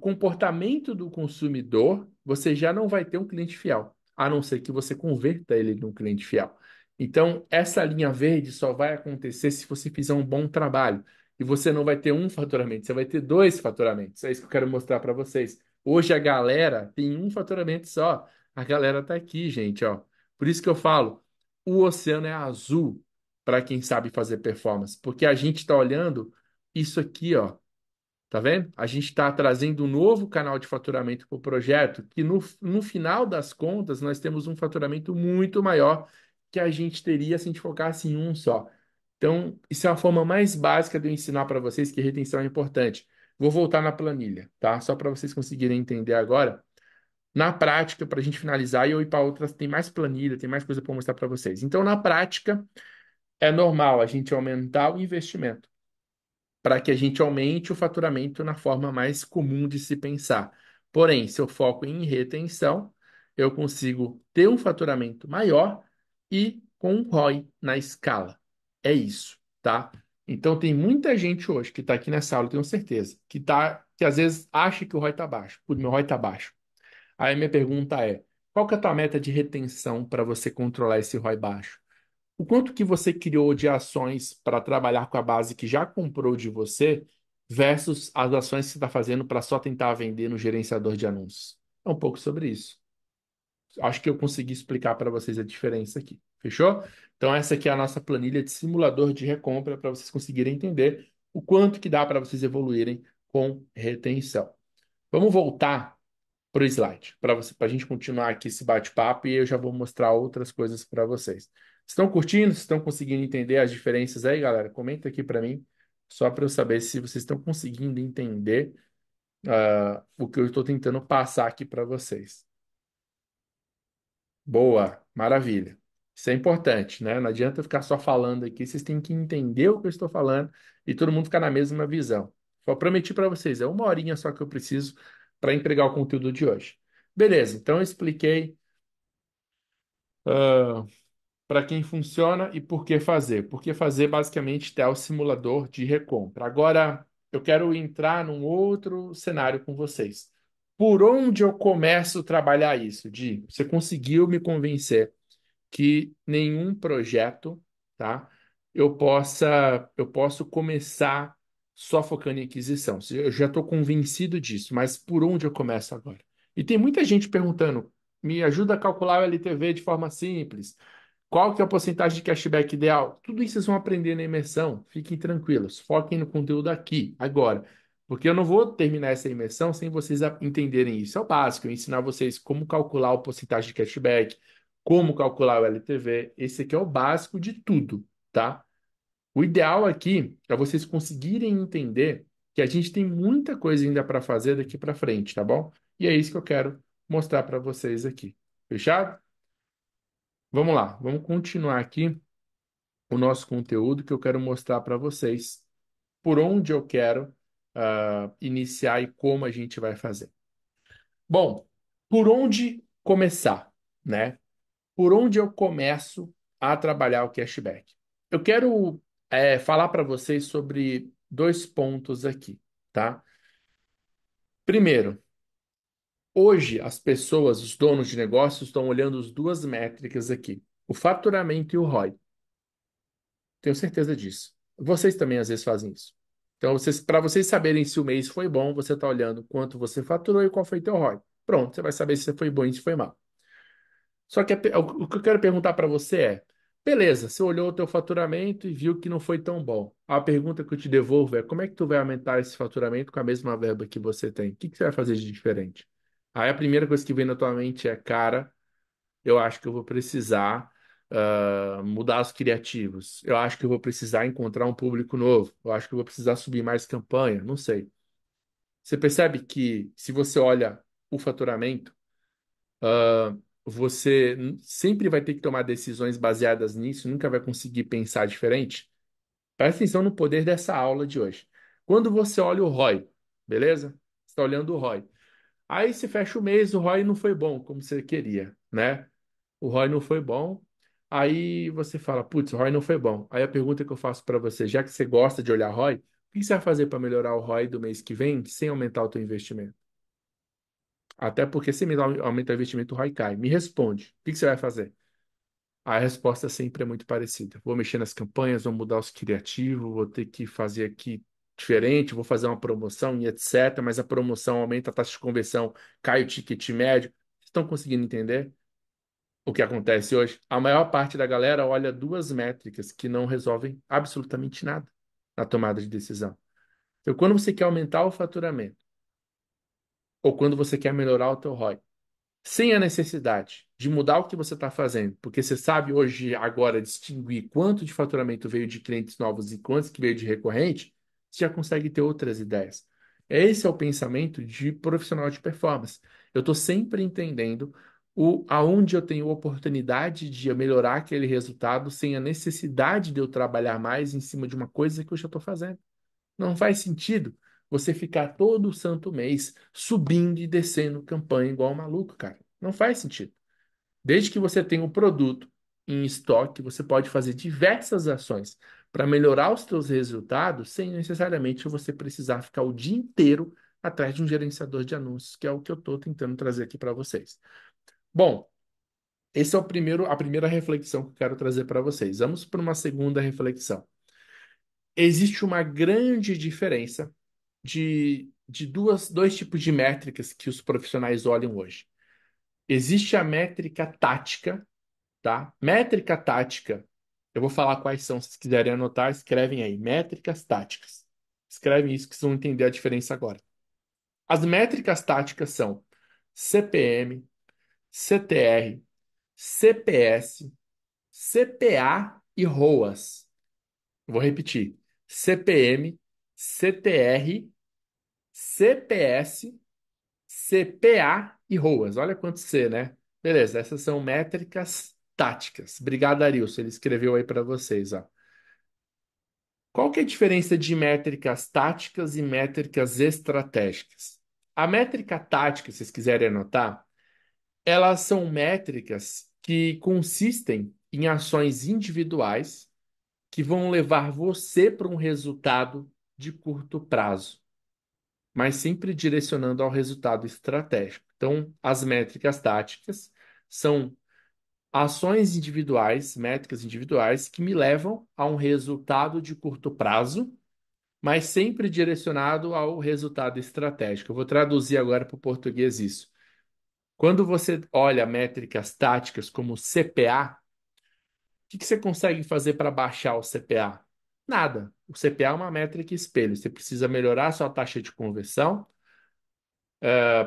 comportamento do consumidor, você já não vai ter um cliente fiel, a não ser que você converta ele num cliente fiel. Então, essa linha verde só vai acontecer se você fizer um bom trabalho. E você não vai ter um faturamento, você vai ter dois faturamentos. É isso que eu quero mostrar para vocês. Hoje a galera tem um faturamento só. A galera tá aqui, gente, ó. Por isso que eu falo, o oceano é azul para quem sabe fazer performance, porque a gente está olhando isso aqui, ó. Tá vendo? A gente está trazendo um novo canal de faturamento para o projeto, que no final das contas nós temos um faturamento muito maior que a gente teria se a gente focasse em um só. Então, isso é a forma mais básica de eu ensinar para vocês que retenção é importante. Vou voltar na planilha, tá? Só para vocês conseguirem entender agora. Na prática, para a gente finalizar e eu ir para outras, tem mais planilha, tem mais coisa para mostrar para vocês. Então, na prática, é normal a gente aumentar o investimento para que a gente aumente o faturamento na forma mais comum de se pensar. Porém, se eu foco em retenção, eu consigo ter um faturamento maior e com um ROI na escala. É isso, tá? Então tem muita gente hoje que está aqui nessa aula, eu tenho certeza, que às vezes acha que o ROI está baixo. O meu ROI está baixo. Aí minha pergunta é: qual que é a tua meta de retenção para você controlar esse ROI baixo? O quanto que você criou de ações para trabalhar com a base que já comprou de você versus as ações que você está fazendo para só tentar vender no gerenciador de anúncios? É um pouco sobre isso. Acho que eu consegui explicar para vocês a diferença aqui. Fechou? Então, essa aqui é a nossa planilha de simulador de recompra para vocês conseguirem entender o quanto que dá para vocês evoluírem com retenção. Vamos voltar para o slide, para você, para a gente continuar aqui esse bate-papo e eu já vou mostrar outras coisas para vocês. Estão curtindo? Estão conseguindo entender as diferenças aí, galera? Comenta aqui para mim, só para eu saber se vocês estão conseguindo entender o que eu estou tentando passar aqui para vocês. Boa, maravilha. Isso é importante, né? Não adianta eu ficar só falando aqui, vocês têm que entender o que eu estou falando e todo mundo ficar na mesma visão. Só prometi para vocês, é uma horinha só que eu preciso para entregar o conteúdo de hoje. Beleza, então eu expliquei para quem funciona e por que fazer. Por que fazer, basicamente, é o simulador de recompra. Agora, eu quero entrar num outro cenário com vocês. Por onde eu começo a trabalhar isso? Di, você conseguiu me convencer que nenhum projeto, tá? Eu posso começar só focando em aquisição. Eu já estou convencido disso, mas por onde eu começo agora? E tem muita gente perguntando, me ajuda a calcular o LTV de forma simples. Qual que é a porcentagem de cashback ideal? Tudo isso vocês vão aprender na imersão. Fiquem tranquilos, foquem no conteúdo aqui, agora. Porque eu não vou terminar essa imersão sem vocês entenderem isso. É o básico, eu ensinar vocês como calcular a porcentagem de cashback, como calcular o LTV. Esse aqui é o básico de tudo, tá? O ideal aqui é vocês conseguirem entender que a gente tem muita coisa ainda para fazer daqui para frente, tá bom? E é isso que eu quero mostrar para vocês aqui. Fechado? Vamos lá, vamos continuar aqui o nosso conteúdo que eu quero mostrar para vocês por onde eu quero iniciar e como a gente vai fazer. Bom, por onde começar, né? Por onde eu começo a trabalhar o cashback? Eu quero falar para vocês sobre dois pontos aqui, tá? Primeiro, hoje as pessoas, os donos de negócios, estão olhando as duas métricas aqui, o faturamento e o ROI. Tenho certeza disso. Vocês também às vezes fazem isso. Então, para vocês saberem se o mês foi bom, você está olhando quanto você faturou e qual foi teu ROI. Pronto, você vai saber se foi bom e se foi mal. Só que o que eu quero perguntar para você é, beleza, você olhou o teu faturamento e viu que não foi tão bom. A pergunta que eu te devolvo é, como é que tu vai aumentar esse faturamento com a mesma verba que você tem? O que que você vai fazer de diferente? Aí a primeira coisa que vem na tua mente é, cara, eu acho que eu vou precisar mudar os criativos. Eu acho que eu vou precisar encontrar um público novo. Eu acho que eu vou precisar subir mais campanha. Não sei. Você percebe que se você olha o faturamento, você sempre vai ter que tomar decisões baseadas nisso, nunca vai conseguir pensar diferente? Presta atenção no poder dessa aula de hoje. Quando você olha o ROI, beleza? Você está olhando o ROI. Aí você fecha o mês, o ROI não foi bom como você queria, né? O ROI não foi bom. Aí você fala, putz, o ROI não foi bom. Aí a pergunta que eu faço para você, já que você gosta de olhar ROI, o que você vai fazer para melhorar o ROI do mês que vem sem aumentar o teu investimento? Até porque se me aumentar o investimento, o ROI cai. Me responde, o que você vai fazer? A resposta sempre é muito parecida. Vou mexer nas campanhas, vou mudar os criativos, vou ter que fazer aqui diferente, vou fazer uma promoção e etc. Mas a promoção aumenta a taxa de conversão, cai o ticket médio. Estão conseguindo entender? O que acontece hoje, a maior parte da galera olha duas métricas que não resolvem absolutamente nada na tomada de decisão. Então, quando você quer aumentar o faturamento ou quando você quer melhorar o teu ROI, sem a necessidade de mudar o que você está fazendo, porque você sabe hoje, agora, distinguir quanto de faturamento veio de clientes novos e quantos que veio de recorrente, você já consegue ter outras ideias. Esse é o pensamento de profissional de performance. Eu estou sempre entendendo aonde eu tenho oportunidade de melhorar aquele resultado sem a necessidade de eu trabalhar mais em cima de uma coisa que eu já estou fazendo. Não faz sentido você ficar todo santo mês subindo e descendo campanha igual um maluco, cara. Não faz sentido. Desde que você tenha um produto em estoque, você pode fazer diversas ações para melhorar os seus resultados sem necessariamente você precisar ficar o dia inteiro atrás de um gerenciador de anúncios, que é o que eu estou tentando trazer aqui para vocês. Bom, esse é a primeira reflexão que eu quero trazer para vocês. Vamos para uma segunda reflexão. Existe uma grande diferença de dois tipos de métricas que os profissionais olham hoje. Existe a métrica tática, tá? Métrica tática. Eu vou falar quais são, se vocês quiserem anotar, escrevem aí. Métricas táticas. Escrevem isso que vocês vão entender a diferença agora. As métricas táticas são CPM, CTR, CPS, CPA e ROAS. Eu vou repetir. CPM, CTR, CPS, CPA e ROAS. Olha quanto C, né? Beleza, essas são métricas táticas. Obrigado, Arilson. Ele escreveu aí para vocês, ó. Qual que é a diferença de métricas táticas e métricas estratégicas? A métrica tática, se vocês quiserem anotar, elas são métricas que consistem em ações individuais que vão levar você para um resultado de curto prazo, mas sempre direcionando ao resultado estratégico. Então, as métricas táticas são ações individuais, métricas individuais, que me levam a um resultado de curto prazo, mas sempre direcionado ao resultado estratégico. Eu vou traduzir agora para o português isso. Quando você olha métricas táticas como CPA, que você consegue fazer para baixar o CPA? Nada. O CPA é uma métrica espelho. Você precisa melhorar a sua taxa de conversão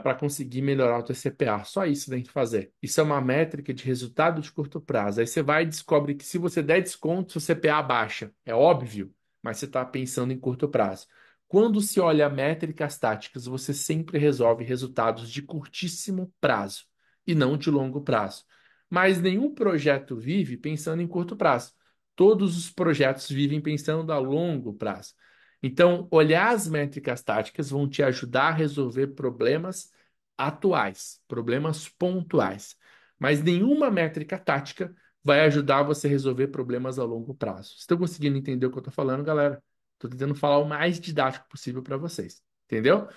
para conseguir melhorar o teu CPA. Só isso tem que fazer. Isso é uma métrica de resultado de curto prazo. Aí você vai e descobre que se você der desconto, seu CPA baixa. É óbvio, mas você está pensando em curto prazo. Quando se olha métricas táticas, você sempre resolve resultados de curtíssimo prazo e não de longo prazo. Mas nenhum projeto vive pensando em curto prazo. Todos os projetos vivem pensando a longo prazo. Então, olhar as métricas táticas vão te ajudar a resolver problemas atuais, problemas pontuais. Mas nenhuma métrica tática vai ajudar você a resolver problemas a longo prazo. Vocês estão conseguindo entender o que eu estou falando, galera? Estou tentando falar o mais didático possível para vocês. Entendeu?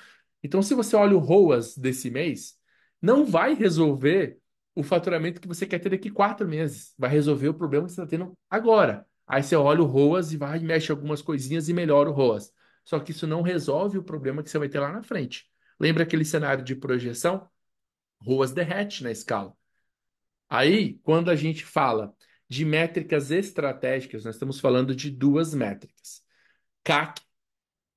Então, se você olha o ROAS desse mês, não vai resolver o faturamento que você quer ter daqui 4 meses. Vai resolver o problema que você está tendo agora. Aí você olha o ROAS e vai, mexe algumas coisinhas e melhora o ROAS. Só que isso não resolve o problema que você vai ter lá na frente. Lembra aquele cenário de projeção? ROAS derrete na escala. Aí, quando a gente fala de métricas estratégicas, nós estamos falando de duas métricas: CAC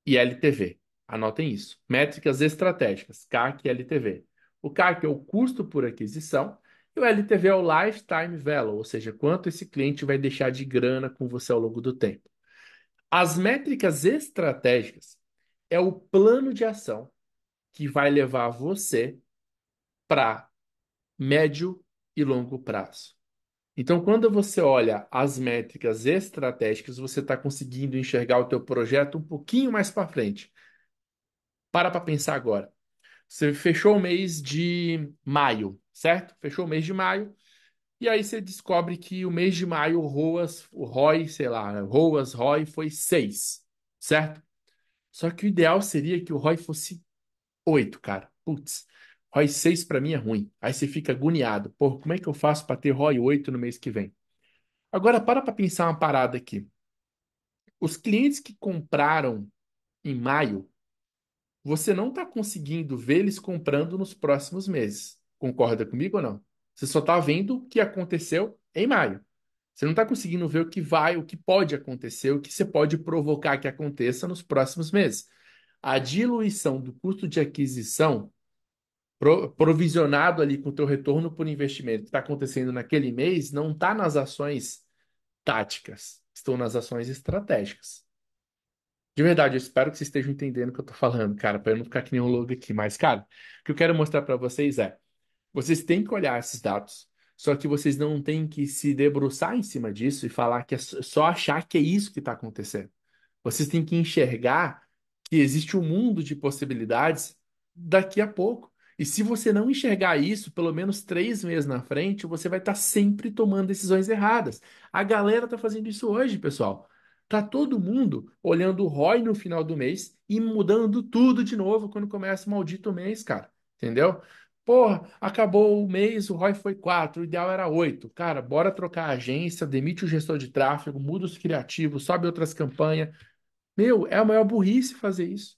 e LTV. Anotem isso. Métricas estratégicas, CAC e LTV. O CAC é o custo por aquisição e o LTV é o Lifetime Value, ou seja, quanto esse cliente vai deixar de grana com você ao longo do tempo. As métricas estratégicas é o plano de ação que vai levar você para médio e longo prazo. Então, quando você olha as métricas estratégicas, você está conseguindo enxergar o teu projeto um pouquinho mais para frente. Para pensar agora. Você fechou o mês de maio, certo? Fechou o mês de maio, e aí você descobre que o mês de maio o ROI, sei lá, ROI foi 6, certo? Só que o ideal seria que o ROI fosse 8, cara. Putz, ROI 6 para mim é ruim. Aí você fica agoniado. Pô, como é que eu faço para ter ROI 8 no mês que vem? Agora, para pensar uma parada aqui. Os clientes que compraram em maio, você não está conseguindo ver eles comprando nos próximos meses. Concorda comigo ou não? Você só está vendo o que aconteceu em maio. Você não está conseguindo ver o que vai, o que pode acontecer, o que você pode provocar que aconteça nos próximos meses. A diluição do custo de aquisição provisionado ali com o teu retorno por investimento que está acontecendo naquele mês não está nas ações táticas, estão nas ações estratégicas. De verdade, eu espero que vocês estejam entendendo o que eu tô falando, cara, para eu não ficar que nem um louco aqui. Mas, cara, o que eu quero mostrar para vocês é, vocês têm que olhar esses dados, só que vocês não têm que se debruçar em cima disso e falar que é só achar que é isso que está acontecendo. Vocês têm que enxergar que existe um mundo de possibilidades daqui a pouco. E se você não enxergar isso, pelo menos 3 meses na frente, você vai estar sempre tomando decisões erradas. A galera está fazendo isso hoje, pessoal. Tá todo mundo olhando o ROI no final do mês e mudando tudo de novo quando começa o maldito mês, cara. Entendeu? Porra, acabou o mês, o ROI foi 4, o ideal era 8. Cara, bora trocar a agência, demite o gestor de tráfego, muda os criativos, sobe outras campanhas. Meu, é a maior burrice fazer isso.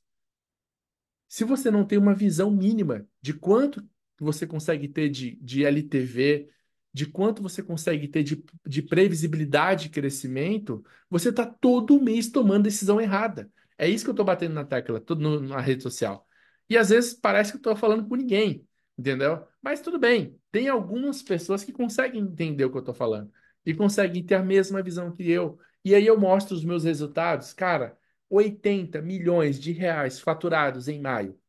Se você não tem uma visão mínima de quanto que você consegue ter de LTV, de quanto você consegue ter de previsibilidade de crescimento, você está todo mês tomando decisão errada. É isso que eu estou batendo na tecla, tudo na rede social. E às vezes parece que eu estou falando com ninguém, entendeu? Mas tudo bem, tem algumas pessoas que conseguem entender o que eu estou falando e conseguem ter a mesma visão que eu. E aí eu mostro os meus resultados, cara, 80 milhões de reais faturados em maio.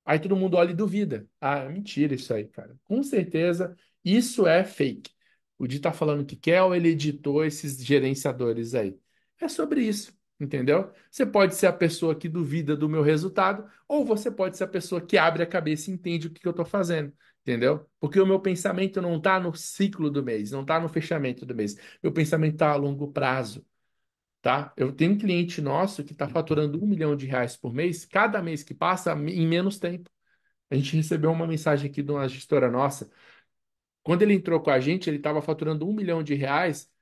Aí todo mundo olha e duvida. Ah, é mentira isso aí, cara. Com certeza isso é fake. O Di tá falando que quer ou ele editou esses gerenciadores aí. É sobre isso, entendeu? Você pode ser a pessoa que duvida do meu resultado, ou você pode ser a pessoa que abre a cabeça e entende o que eu tô fazendo, entendeu? Porque o meu pensamento não tá no ciclo do mês, não tá no fechamento do mês. Meu pensamento tá a longo prazo. Tá? Eu tenho um cliente nosso que está faturando 1 milhão de reais por mês, cada mês que passa, em menos tempo. A gente recebeu uma mensagem aqui de uma gestora nossa. Quando ele entrou com a gente, ele estava faturando 1 milhão de reais,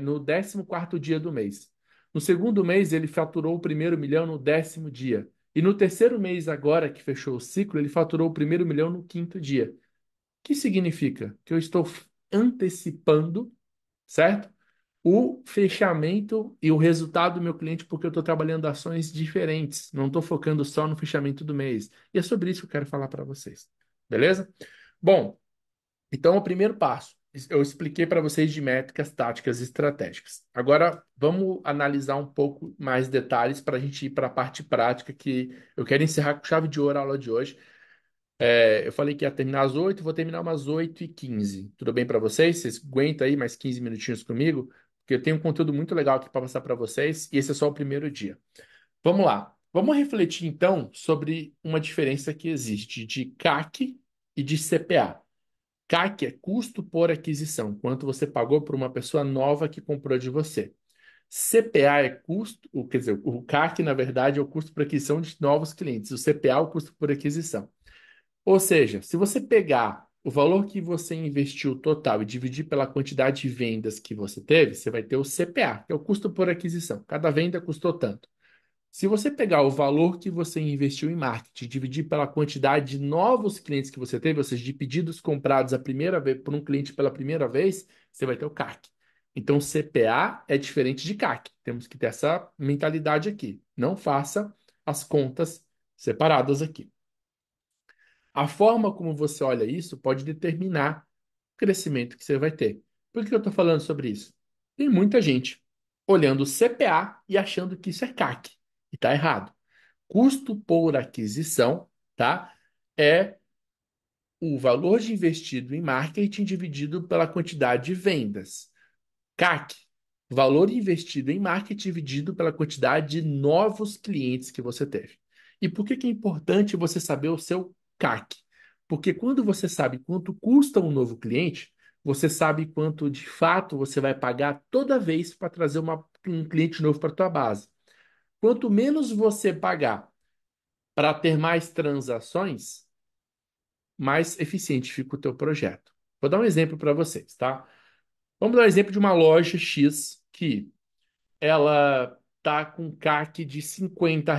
no 14º dia do mês. No segundo mês, ele faturou o primeiro milhão no 10º dia. E no terceiro mês, agora que fechou o ciclo, ele faturou o primeiro milhão no quinto dia. O que significa? Que eu estou antecipando, certo? O fechamento e o resultado do meu cliente, porque eu estou trabalhando ações diferentes, não estou focando só no fechamento do mês. E é sobre isso que eu quero falar para vocês. Beleza? Bom, então o primeiro passo, eu expliquei para vocês de métricas, táticas e estratégicas. Agora vamos analisar um pouco mais detalhes para a gente ir para a parte prática, que eu quero encerrar com chave de ouro a aula de hoje. Eu falei que ia terminar às 8, vou terminar umas 8h15. Tudo bem para vocês? Vocês aguentam aí mais 15 minutinhos comigo? Porque eu tenho um conteúdo muito legal aqui para passar para vocês e esse é só o primeiro dia. Vamos lá. Vamos refletir então sobre uma diferença que existe de CAC e de CPA. CAC é custo por aquisição, quanto você pagou por uma pessoa nova que comprou de você. CPA é custo, quer dizer, o CAC, na verdade, é o custo por aquisição de novos clientes. O CPA é o custo por aquisição. Ou seja, se você pegar o valor que você investiu total e dividir pela quantidade de vendas que você teve, você vai ter o CPA, que é o custo por aquisição. Cada venda custou tanto. Se você pegar o valor que você investiu em marketing e dividir pela quantidade de novos clientes que você teve, ou seja, de pedidos comprados a primeira vez por um cliente pela primeira vez, você vai ter o CAC. Então, CPA é diferente de CAC. Temos que ter essa mentalidade aqui. Não faça as contas separadas aqui. A forma como você olha isso pode determinar o crescimento que você vai ter. Por que eu estou falando sobre isso? Tem muita gente olhando o CPA e achando que isso é CAC. E está errado. Custo por aquisição, tá? É o valor de investido em marketing dividido pela quantidade de vendas. CAC, valor investido em marketing dividido pela quantidade de novos clientes que você teve. E por que que é importante você saber o seu CAC? Porque quando você sabe quanto custa um novo cliente, você sabe quanto de fato você vai pagar toda vez para trazer um cliente novo para a tua base. Quanto menos você pagar para ter mais transações, mais eficiente fica o teu projeto. Vou dar um exemplo para vocês, tá? Vamos dar um exemplo de uma loja X que ela tá com CAC de R$ 50.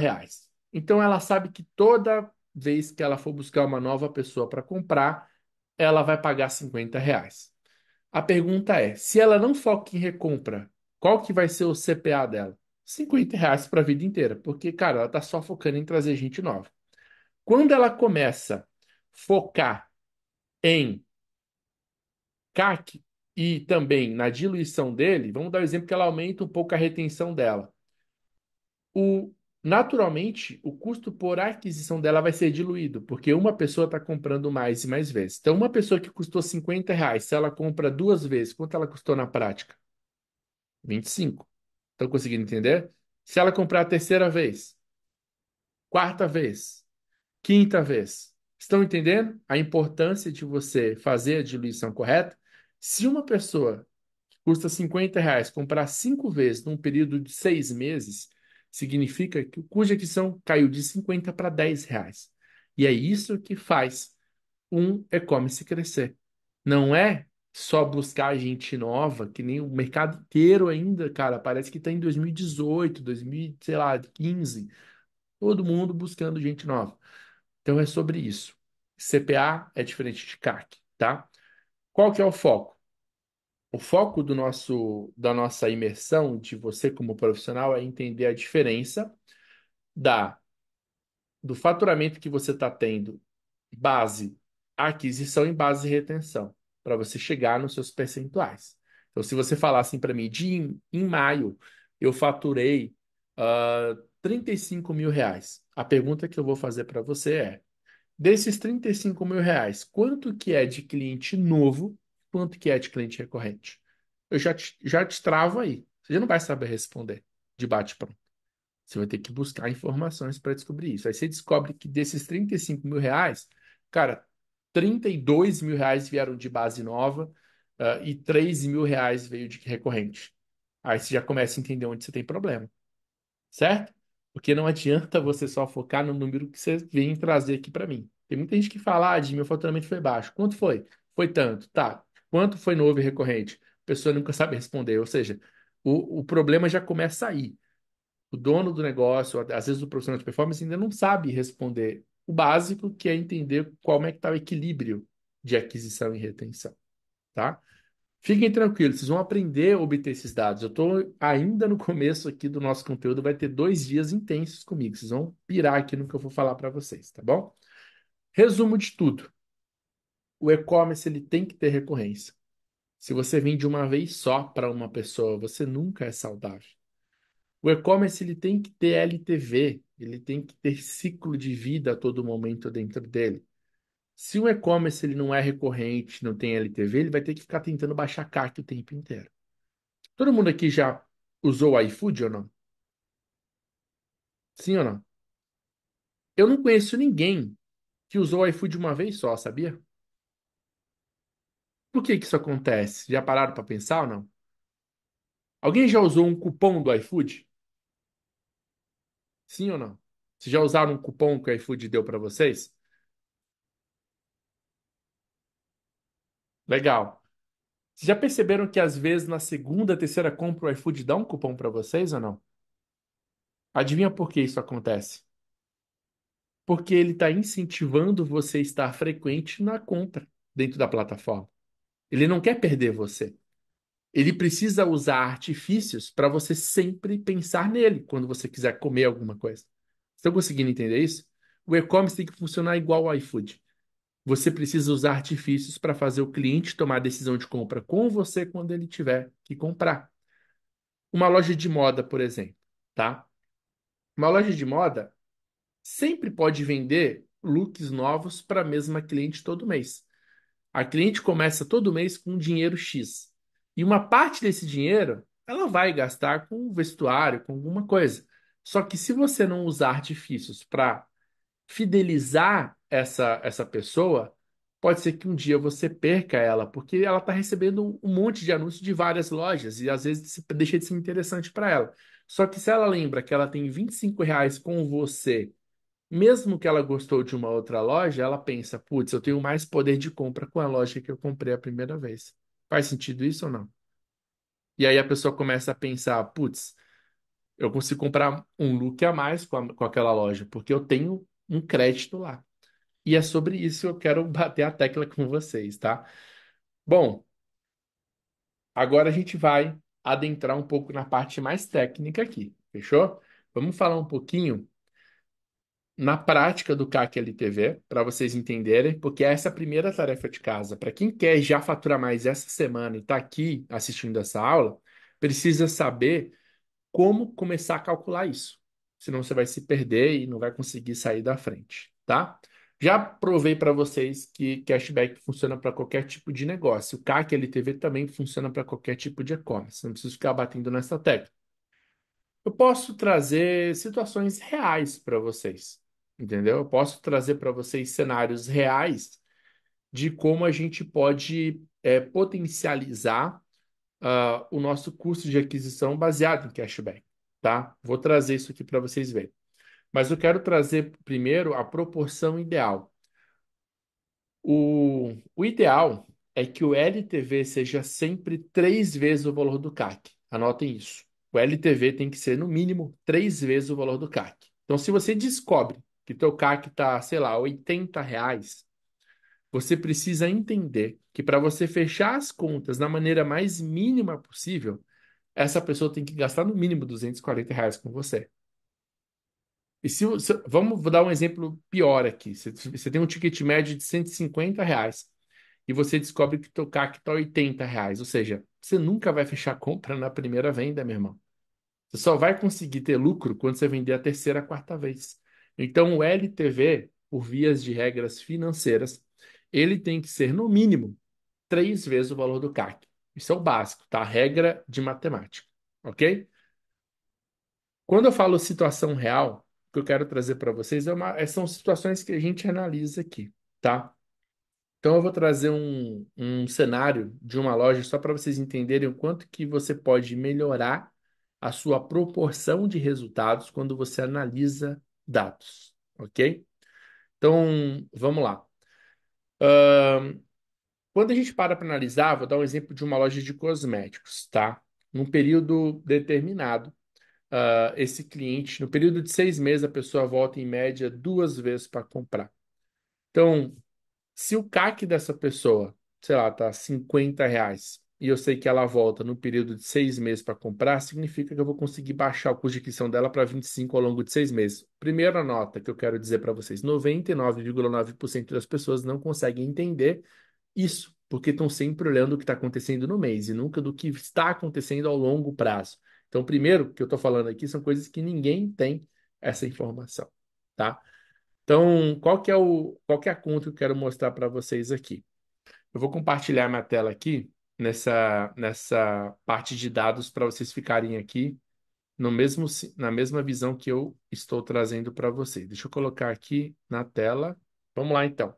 Então ela sabe que toda vez que ela for buscar uma nova pessoa para comprar, ela vai pagar R$ 50. A pergunta é, se ela não foca em recompra, qual que vai ser o CPA dela? R$ 50 para a vida inteira, porque, cara, ela tá só focando em trazer gente nova. Quando ela começa a focar em CAC e também na diluição dele, vamos dar o exemplo que ela aumenta um pouco a retenção dela. Naturalmente, o custo por aquisição dela vai ser diluído, porque uma pessoa está comprando mais e mais vezes. Então, uma pessoa que custou R$ 50, se ela compra duas vezes, quanto ela custou na prática? 25. Estão conseguindo entender? Se ela comprar a terceira vez, quarta vez, quinta vez, estão entendendo a importância de você fazer a diluição correta? Se uma pessoa custa R$ 50, comprar cinco vezes num período de 6 meses, significa que o custo de aquisição caiu de 50 para R$ 10. E é isso que faz um e-commerce crescer. Não é só buscar gente nova, que nem o mercado inteiro ainda, cara, parece que está em 2018, 2000, sei lá, 15, todo mundo buscando gente nova. Então é sobre isso. CPA é diferente de CAC, tá? Qual que é o foco? O foco da nossa imersão, de você como profissional, é entender a diferença da, do faturamento que você está tendo base aquisição e base retenção, para você chegar nos seus percentuais. Então, se você falar assim para mim, em maio eu faturei 35 mil reais, a pergunta que eu vou fazer para você é, desses 35 mil reais, quanto que é de cliente novo, quanto que é de cliente recorrente? Eu já te travo aí. Você já não vai saber responder de bate-pronto. Você vai ter que buscar informações para descobrir isso. Aí você descobre que desses 35 mil reais, cara, 32 mil reais vieram de base nova, e 3 mil reais veio de recorrente. Aí você já começa a entender onde você tem problema, certo? Porque não adianta você só focar no número que você vem trazer aqui para mim. Tem muita gente que fala, de meu faturamento foi baixo. Quanto foi? Foi tanto. Tá. Quanto foi novo e recorrente? A pessoa nunca sabe responder. Ou seja, o problema já começa aí. O dono do negócio, às vezes o profissional de performance ainda não sabe responder o básico, que é entender como é que está o equilíbrio de aquisição e retenção, tá? Fiquem tranquilos, vocês vão aprender a obter esses dados. Eu estou ainda no começo aqui do nosso conteúdo, vai ter 2 dias intensos comigo. Vocês vão pirar aqui no que eu vou falar para vocês, tá bom? Resumo de tudo. O e-commerce ele tem que ter recorrência. Se você vende uma vez só para uma pessoa, você nunca é saudável. O e-commerce ele tem que ter LTV, ele tem que ter ciclo de vida a todo momento dentro dele. Se o e-commerce ele não é recorrente, não tem LTV, ele vai ter que ficar tentando baixar CAC o tempo inteiro. Todo mundo aqui já usou o iFood ou não? Sim ou não? Eu não conheço ninguém que usou o iFood uma vez só, sabia? Por que que isso acontece? Já pararam para pensar ou não? Alguém já usou um cupom do iFood? Sim ou não? Vocês já usaram um cupom que o iFood deu para vocês? Legal. Vocês já perceberam que às vezes na segunda, terceira compra o iFood dá um cupom para vocês ou não? Adivinha por que isso acontece? Porque ele está incentivando você a estar frequente na compra dentro da plataforma. Ele não quer perder você. Ele precisa usar artifícios para você sempre pensar nele quando você quiser comer alguma coisa. Estão conseguindo entender isso? O e-commerce tem que funcionar igual ao iFood. Você precisa usar artifícios para fazer o cliente tomar a decisão de compra com você quando ele tiver que comprar. Uma loja de moda, por exemplo, tá? Uma loja de moda sempre pode vender looks novos para a mesma cliente todo mês. A cliente começa todo mês com um dinheiro X. E uma parte desse dinheiro ela vai gastar com vestuário, com alguma coisa. Só que se você não usar artifícios para fidelizar essa pessoa, pode ser que um dia você perca ela, porque ela está recebendo um monte de anúncios de várias lojas e às vezes deixa de ser interessante para ela. Só que se ela lembra que ela tem R$ 25 com você, mesmo que ela gostou de uma outra loja, ela pensa, putz, eu tenho mais poder de compra com a loja que eu comprei a primeira vez. Faz sentido isso ou não? E aí a pessoa começa a pensar, putz, eu consigo comprar um look a mais com aquela loja, porque eu tenho um crédito lá. E é sobre isso que eu quero bater a tecla com vocês, tá? Bom, agora a gente vai adentrar um pouco na parte mais técnica aqui, fechou? Vamos falar um pouquinho na prática do CAC LTV, para vocês entenderem, porque essa é a primeira tarefa de casa. Para quem quer já faturar mais essa semana e está aqui assistindo essa aula, precisa saber como começar a calcular isso. Senão você vai se perder e não vai conseguir sair da frente, tá? Já provei para vocês que cashback funciona para qualquer tipo de negócio. O CAC LTV também funciona para qualquer tipo de e-commerce. Não preciso ficar batendo nessa tecla. Eu posso trazer situações reais para vocês, entendeu? Eu posso trazer para vocês cenários reais de como a gente pode potencializar o nosso custo de aquisição baseado em cashback, tá? Vou trazer isso aqui para vocês verem. Mas eu quero trazer primeiro a proporção ideal. O ideal é que o LTV seja sempre 3 vezes o valor do CAC. Anotem isso. O LTV tem que ser, no mínimo, 3 vezes o valor do CAC. Então, se você descobre que teu CAC está, sei lá, R$ 80, você precisa entender que para você fechar as contas da maneira mais mínima possível, essa pessoa tem que gastar no mínimo R$ 240 com você. E vamos vou dar um exemplo pior aqui. Você tem um ticket médio de R$ 150 e você descobre que o CAC está R$ 80. Ou seja, você nunca vai fechar a compra na primeira venda, meu irmão. Você só vai conseguir ter lucro quando você vender a terceira, a quarta vez. Então, o LTV, por vias de regras financeiras, ele tem que ser, no mínimo, 3 vezes o valor do CAC. Isso é o básico, tá? Regra de matemática, ok? Quando eu falo situação real, o que eu quero trazer para vocês são situações que a gente analisa aqui, tá? Então eu vou trazer um cenário de uma loja só para vocês entenderem o quanto que você pode melhorar a sua proporção de resultados quando você analisa dados, ok? Então, vamos lá. Quando a gente para analisar, vou dar um exemplo de uma loja de cosméticos, tá? Num período determinado, esse cliente, no período de 6 meses, a pessoa volta em média 2 vezes para comprar. Então, se o CAC dessa pessoa, sei lá, tá R$ 50 e eu sei que ela volta no período de 6 meses para comprar, significa que eu vou conseguir baixar o custo de aquisição dela para 25 ao longo de 6 meses. Primeira nota que eu quero dizer para vocês: 99,9% das pessoas não conseguem entender isso, porque estão sempre olhando o que está acontecendo no mês e nunca do que está acontecendo ao longo prazo. Então, primeiro, o que eu estou falando aqui são coisas que ninguém tem essa informação, tá? Então, qual que é a conta que eu quero mostrar para vocês aqui? Eu vou compartilhar minha tela aqui nessa parte de dados para vocês ficarem aqui na mesma visão que eu estou trazendo para vocês. Deixa eu colocar aqui na tela. Vamos lá, então.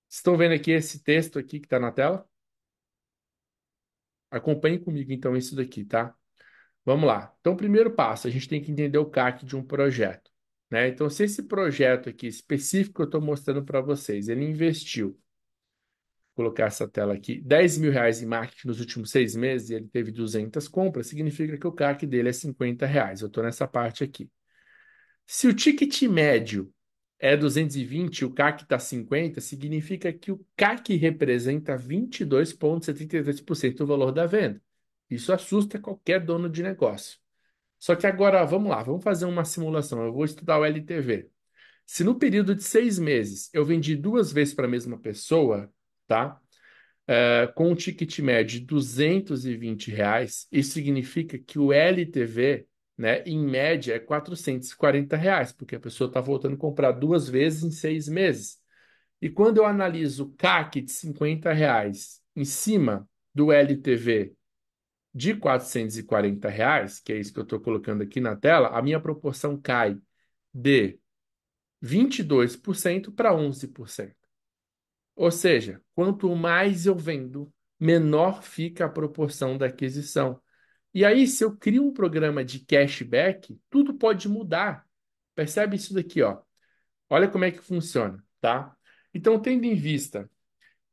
Estão vendo aqui esse texto aqui que está na tela? Acompanhe comigo, então, isso daqui, tá? Vamos lá. Então, primeiro passo, a gente tem que entender o CAC de um projeto, né? Então, se esse projeto aqui específico que eu estou mostrando para vocês, ele investiu, vou colocar essa tela aqui, R$ 10.000 em marketing nos últimos 6 meses e ele teve 200 compras, significa que o CAC dele é R$ 50. Eu estou nessa parte aqui. Se o ticket médio é 220 e o CAC está 50, significa que o CAC representa 22,73% do valor da venda. Isso assusta qualquer dono de negócio. Só que agora, vamos lá, vamos fazer uma simulação. Eu vou estudar o LTV. Se no período de 6 meses eu vendi 2 vezes para a mesma pessoa, tá? Com um ticket médio de R$ 220, isso significa que o LTV, né, em média, é R$ 440, porque a pessoa está voltando a comprar 2 vezes em 6 meses. E quando eu analiso o CAC de R$ 50 em cima do LTV de R$ 440, que é isso que eu estou colocando aqui na tela, a minha proporção cai de 22% para 11%. Ou seja, quanto mais eu vendo, menor fica a proporção da aquisição. E aí, se eu crio um programa de cashback, tudo pode mudar. Percebe isso daqui, ó. Olha como é que funciona, tá? Então, tendo em vista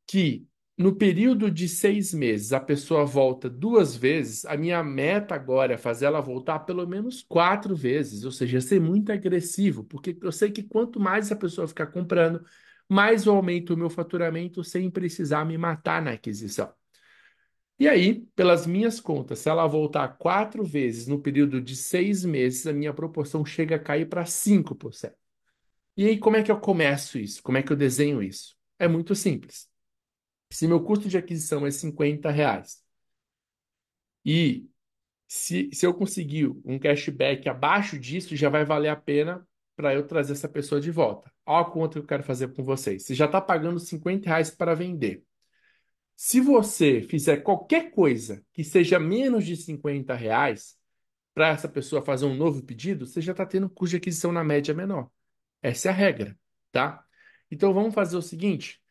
que no período de 6 meses a pessoa volta 2 vezes, a minha meta agora é fazer ela voltar pelo menos 4 vezes, ou seja, ser muito agressivo, porque eu sei que quanto mais a pessoa ficar comprando, mais eu aumento o meu faturamento sem precisar me matar na aquisição. E aí, pelas minhas contas, se ela voltar 4 vezes no período de 6 meses, a minha proporção chega a cair para 5%. E aí, como é que eu começo isso? Como é que eu desenho isso? É muito simples. Se meu custo de aquisição é R$ 50 e se eu conseguir um cashback abaixo disso, já vai valer a pena para eu trazer essa pessoa de volta. Olha a conta que eu quero fazer com vocês. Você já está pagando R$ 50 para vender. Se você fizer qualquer coisa que seja menos de R$ 50 para essa pessoa fazer um novo pedido, você já está tendo um custo de aquisição na média menor. Essa é a regra, tá? Então vamos fazer o seguinte.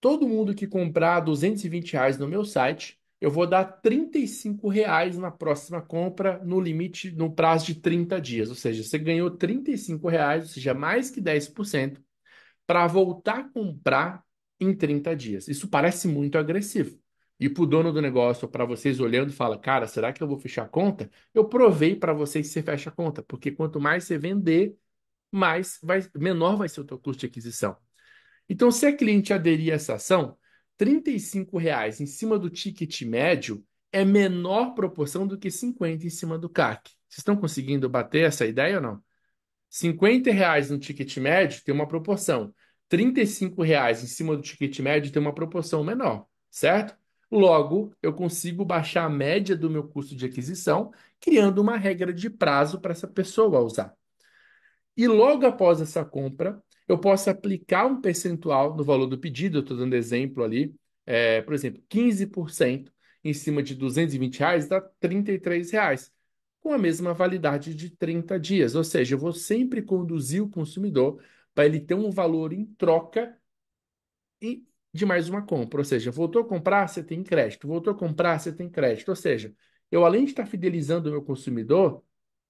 Todo mundo que comprar R$ 220 no meu site, eu vou dar R$ 35 na próxima compra, no limite, no prazo de 30 dias. Ou seja, você ganhou R$ 35, ou seja, mais que 10%, para voltar a comprar em 30 dias. Isso parece muito agressivo. E para o dono do negócio, ou para vocês olhando, fala, cara, será que eu vou fechar a conta? Eu provei para vocês que você fecha a conta, porque quanto mais você vender, menor vai ser o teu custo de aquisição. Então, se a cliente aderir a essa ação, R$ 35 em cima do ticket médio é menor proporção do que 50 em cima do CAC. Vocês estão conseguindo bater essa ideia ou não? R$ 50 no ticket médio tem uma proporção. R$ 35 em cima do ticket médio tem uma proporção menor, certo? Logo, eu consigo baixar a média do meu custo de aquisição, criando uma regra de prazo para essa pessoa usar. E logo após essa compra, eu posso aplicar um percentual no valor do pedido. Eu estou dando exemplo ali, por exemplo, 15% em cima de R$ 220 dá R$ 33, com a mesma validade de 30 dias. Ou seja, eu vou sempre conduzir o consumidor para ele ter um valor em troca e de mais uma compra. Ou seja, voltou a comprar, você tem crédito. Voltou a comprar, você tem crédito. Ou seja, eu além de estar fidelizando o meu consumidor,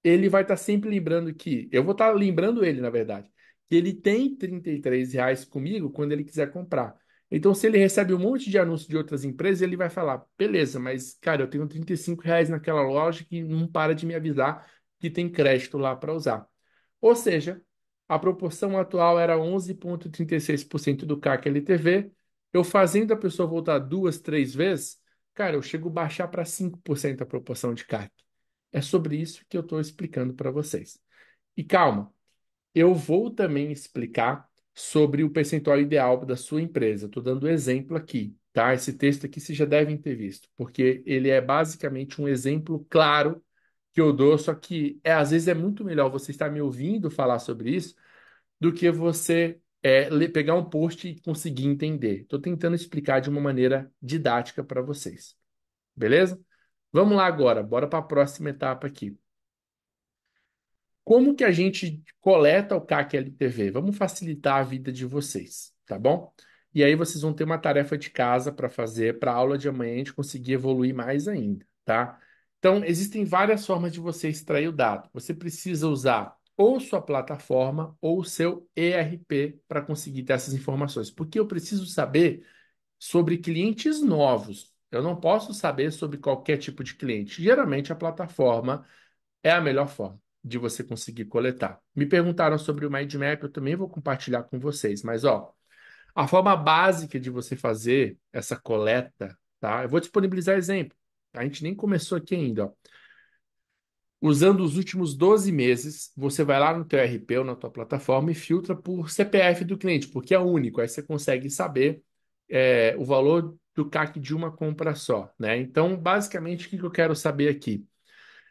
ele vai estar sempre lembrando que, eu vou estar lembrando ele, na verdade, que ele tem R$ 33 comigo quando ele quiser comprar. Então, se ele recebe um monte de anúncios de outras empresas, ele vai falar, beleza, mas, cara, eu tenho R$ 35 naquela loja que não para de me avisar que tem crédito lá para usar. Ou seja, a proporção atual era 11,36% do CAC LTV. Eu fazendo a pessoa voltar duas, três vezes, cara, eu chego a baixar para 5% a proporção de CAC. É sobre isso que eu estou explicando para vocês. E calma, eu vou também explicar sobre o percentual ideal da sua empresa. Estou dando exemplo aqui, tá? Esse texto aqui vocês já devem ter visto, porque ele é basicamente um exemplo claro que eu dou, só que às vezes é muito melhor você estar me ouvindo falar sobre isso do que você pegar um post e conseguir entender. Estou tentando explicar de uma maneira didática para vocês, beleza? Vamos lá agora, bora para a próxima etapa aqui. Como que a gente coleta o CAC LTV? Vamos facilitar a vida de vocês, tá bom? E aí vocês vão ter uma tarefa de casa para fazer para a aula de amanhã a gente conseguir evoluir mais ainda, tá? Então, existem várias formas de você extrair o dado. Você precisa usar ou sua plataforma ou o seu ERP para conseguir ter essas informações, porque eu preciso saber sobre clientes novos. Eu não posso saber sobre qualquer tipo de cliente. Geralmente a plataforma é a melhor forma de você conseguir coletar. Me perguntaram sobre o Mind Map, eu também vou compartilhar com vocês, mas ó, a forma básica de você fazer essa coleta, tá? Eu vou disponibilizar exemplo. A gente nem começou aqui ainda, ó. Usando os últimos 12 meses, você vai lá no teu RP ou na tua plataforma e filtra por CPF do cliente, porque é único. Aí você consegue saber o valor do CAC de uma compra só, né? Então, basicamente, o que que eu quero saber aqui?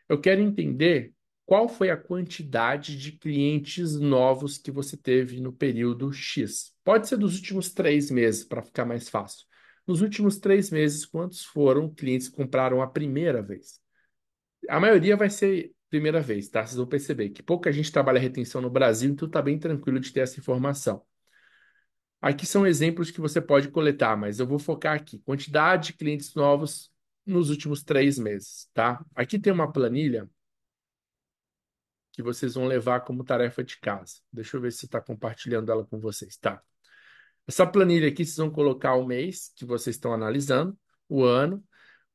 Eu quero entender qual foi a quantidade de clientes novos que você teve no período X. Pode ser dos últimos 3 meses, para ficar mais fácil. Nos últimos 3 meses, quantos foram clientes que compraram a primeira vez? A maioria vai ser primeira vez, tá? Vocês vão perceber que pouca gente trabalha retenção no Brasil, então tá bem tranquilo de ter essa informação. Aqui são exemplos que você pode coletar, mas eu vou focar aqui. Quantidade de clientes novos nos últimos 3 meses, tá? Aqui tem uma planilha que vocês vão levar como tarefa de casa. Deixa eu ver se está compartilhando ela com vocês. Tá. Essa planilha aqui, vocês vão colocar o mês que vocês estão analisando, o ano,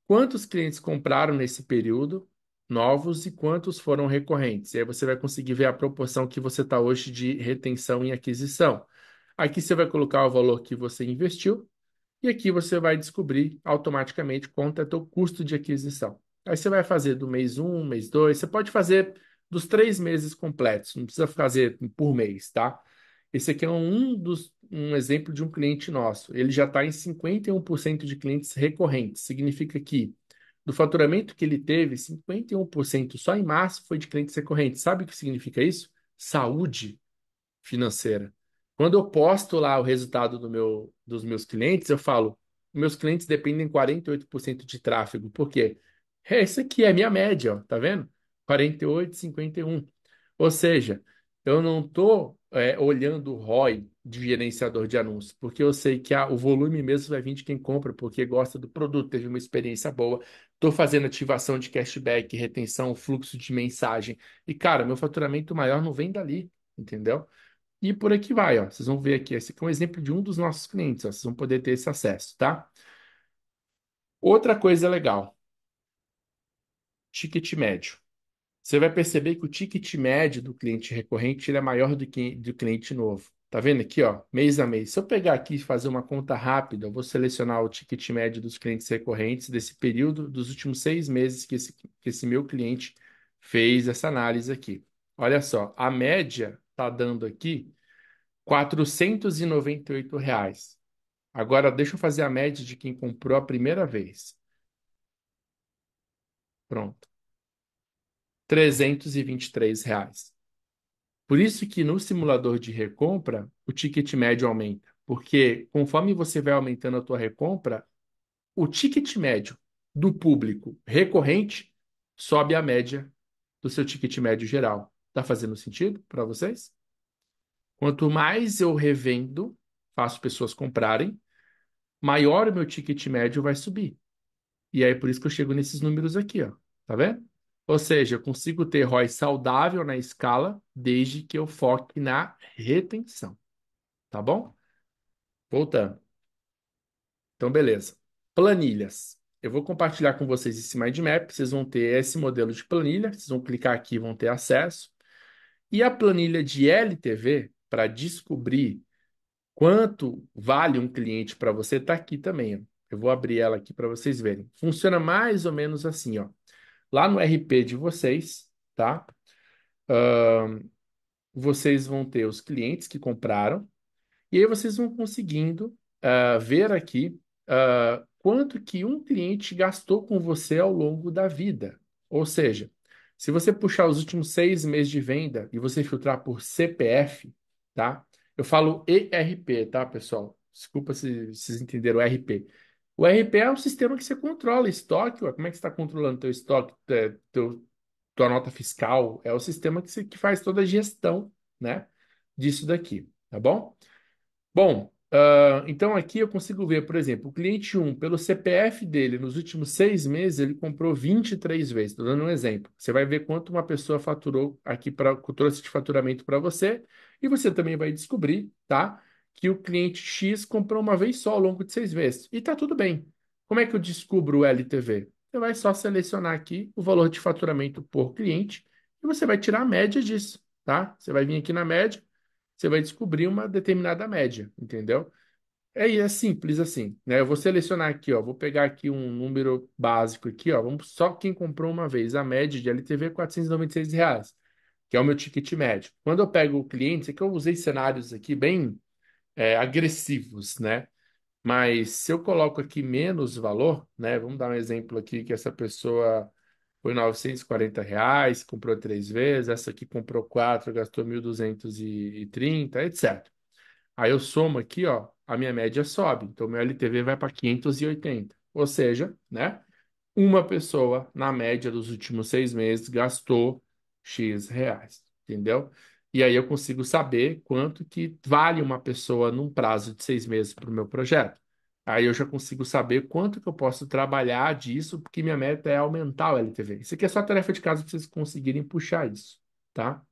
quantos clientes compraram nesse período, novos, e quantos foram recorrentes. E aí você vai conseguir ver a proporção que você está hoje de retenção e aquisição. Aqui você vai colocar o valor que você investiu e aqui você vai descobrir automaticamente quanto é o custo de aquisição. Aí você vai fazer do mês um, mês 2, você pode fazer dos 3 meses completos, não precisa fazer por mês, tá? Esse aqui é um exemplo de um cliente nosso. Ele já está em 51% de clientes recorrentes. Significa que do faturamento que ele teve, 51% só em março foi de clientes recorrentes. Sabe o que significa isso? Saúde financeira. Quando eu posto lá o resultado dos meus clientes, eu falo, meus clientes dependem 48% de tráfego. Por quê? Isso aqui é a minha média, ó, tá vendo? 48, 51. Ou seja, eu não estou olhando o ROI de gerenciador de anúncios, porque eu sei que o volume mesmo vai vir de quem compra, porque gosta do produto, teve uma experiência boa. Estou fazendo ativação de cashback, retenção, fluxo de mensagem. E, cara, meu faturamento maior não vem dali, entendeu? E por aqui vai, ó. Vocês vão ver aqui. Esse aqui é um exemplo de um dos nossos clientes, ó. Vocês vão poder ter esse acesso, tá? Outra coisa legal, ticket médio. Você vai perceber que o ticket médio do cliente recorrente ele é maior do que do cliente novo. Tá vendo aqui, ó, mês a mês. Se eu pegar aqui e fazer uma conta rápida, eu vou selecionar o ticket médio dos clientes recorrentes desse período dos últimos 6 meses que esse meu cliente fez essa análise aqui. Olha só, a média tá dando aqui R$ 498. Agora, deixa eu fazer a média de quem comprou a primeira vez. Pronto, R$ 323. Por isso que no simulador de recompra, o ticket médio aumenta. Porque conforme você vai aumentando a tua recompra, o ticket médio do público recorrente sobe a média do seu ticket médio geral. Tá fazendo sentido para vocês? Quanto mais eu revendo, faço pessoas comprarem, maior o meu ticket médio vai subir. E aí por isso que eu chego nesses números aqui, ó. Tá vendo? Ou seja, eu consigo ter ROI saudável na escala desde que eu foque na retenção. Tá bom? Voltando. Então, beleza. Planilhas. Eu vou compartilhar com vocês esse mind map. Vocês vão ter esse modelo de planilha. Vocês vão clicar aqui e vão ter acesso. E a planilha de LTV, para descobrir quanto vale um cliente para você, está aqui também, ó. Eu vou abrir ela aqui para vocês verem. Funciona mais ou menos assim, ó. Lá no RP de vocês, tá? Vocês vão ter os clientes que compraram. E aí vocês vão conseguindo ver aqui quanto que um cliente gastou com você ao longo da vida. Ou seja, se você puxar os últimos 6 meses de venda e você filtrar por CPF, tá? Eu falo ERP, tá, pessoal? Desculpa se vocês entenderam o RP. O RP é um sistema que você controla estoque. Ué, como é que você está controlando teu estoque, tua nota fiscal? É o sistema que faz toda a gestão, né, disso daqui, tá bom? Bom, então aqui eu consigo ver, por exemplo, o cliente um pelo CPF dele, nos últimos 6 meses, ele comprou 23 vezes. Estou dando um exemplo. Você vai ver quanto uma pessoa faturou aqui para trouxe de faturamento para você, e você também vai descobrir, tá? Que o cliente X comprou uma vez só ao longo de 6 meses. E tá tudo bem. Como é que eu descubro o LTV? Você vai só selecionar aqui o valor de faturamento por cliente e você vai tirar a média disso, tá? Você vai vir aqui na média, você vai descobrir uma determinada média, entendeu? É simples assim, né? Eu vou selecionar aqui, ó, vou pegar aqui um número básico aqui, ó, vamos só quem comprou uma vez, a média de LTV é R$ 496, que é o meu ticket médio. Quando eu pego o cliente, é que eu usei cenários aqui bem agressivos, né? Mas se eu coloco aqui menos valor, né? Vamos dar um exemplo aqui que essa pessoa foi R$ 940, comprou 3 vezes, essa aqui comprou quatro, gastou 1.230, etc. Aí eu somo aqui, ó, a minha média sobe. Então, meu LTV vai para 580. Ou seja, né? Uma pessoa, na média dos últimos 6 meses, gastou X reais. Entendeu? E aí eu consigo saber quanto que vale uma pessoa num prazo de 6 meses para o meu projeto. Aí eu já consigo saber quanto que eu posso trabalhar disso, porque minha meta é aumentar o LTV. Isso aqui é só tarefa de casa para vocês conseguirem puxar isso, tá?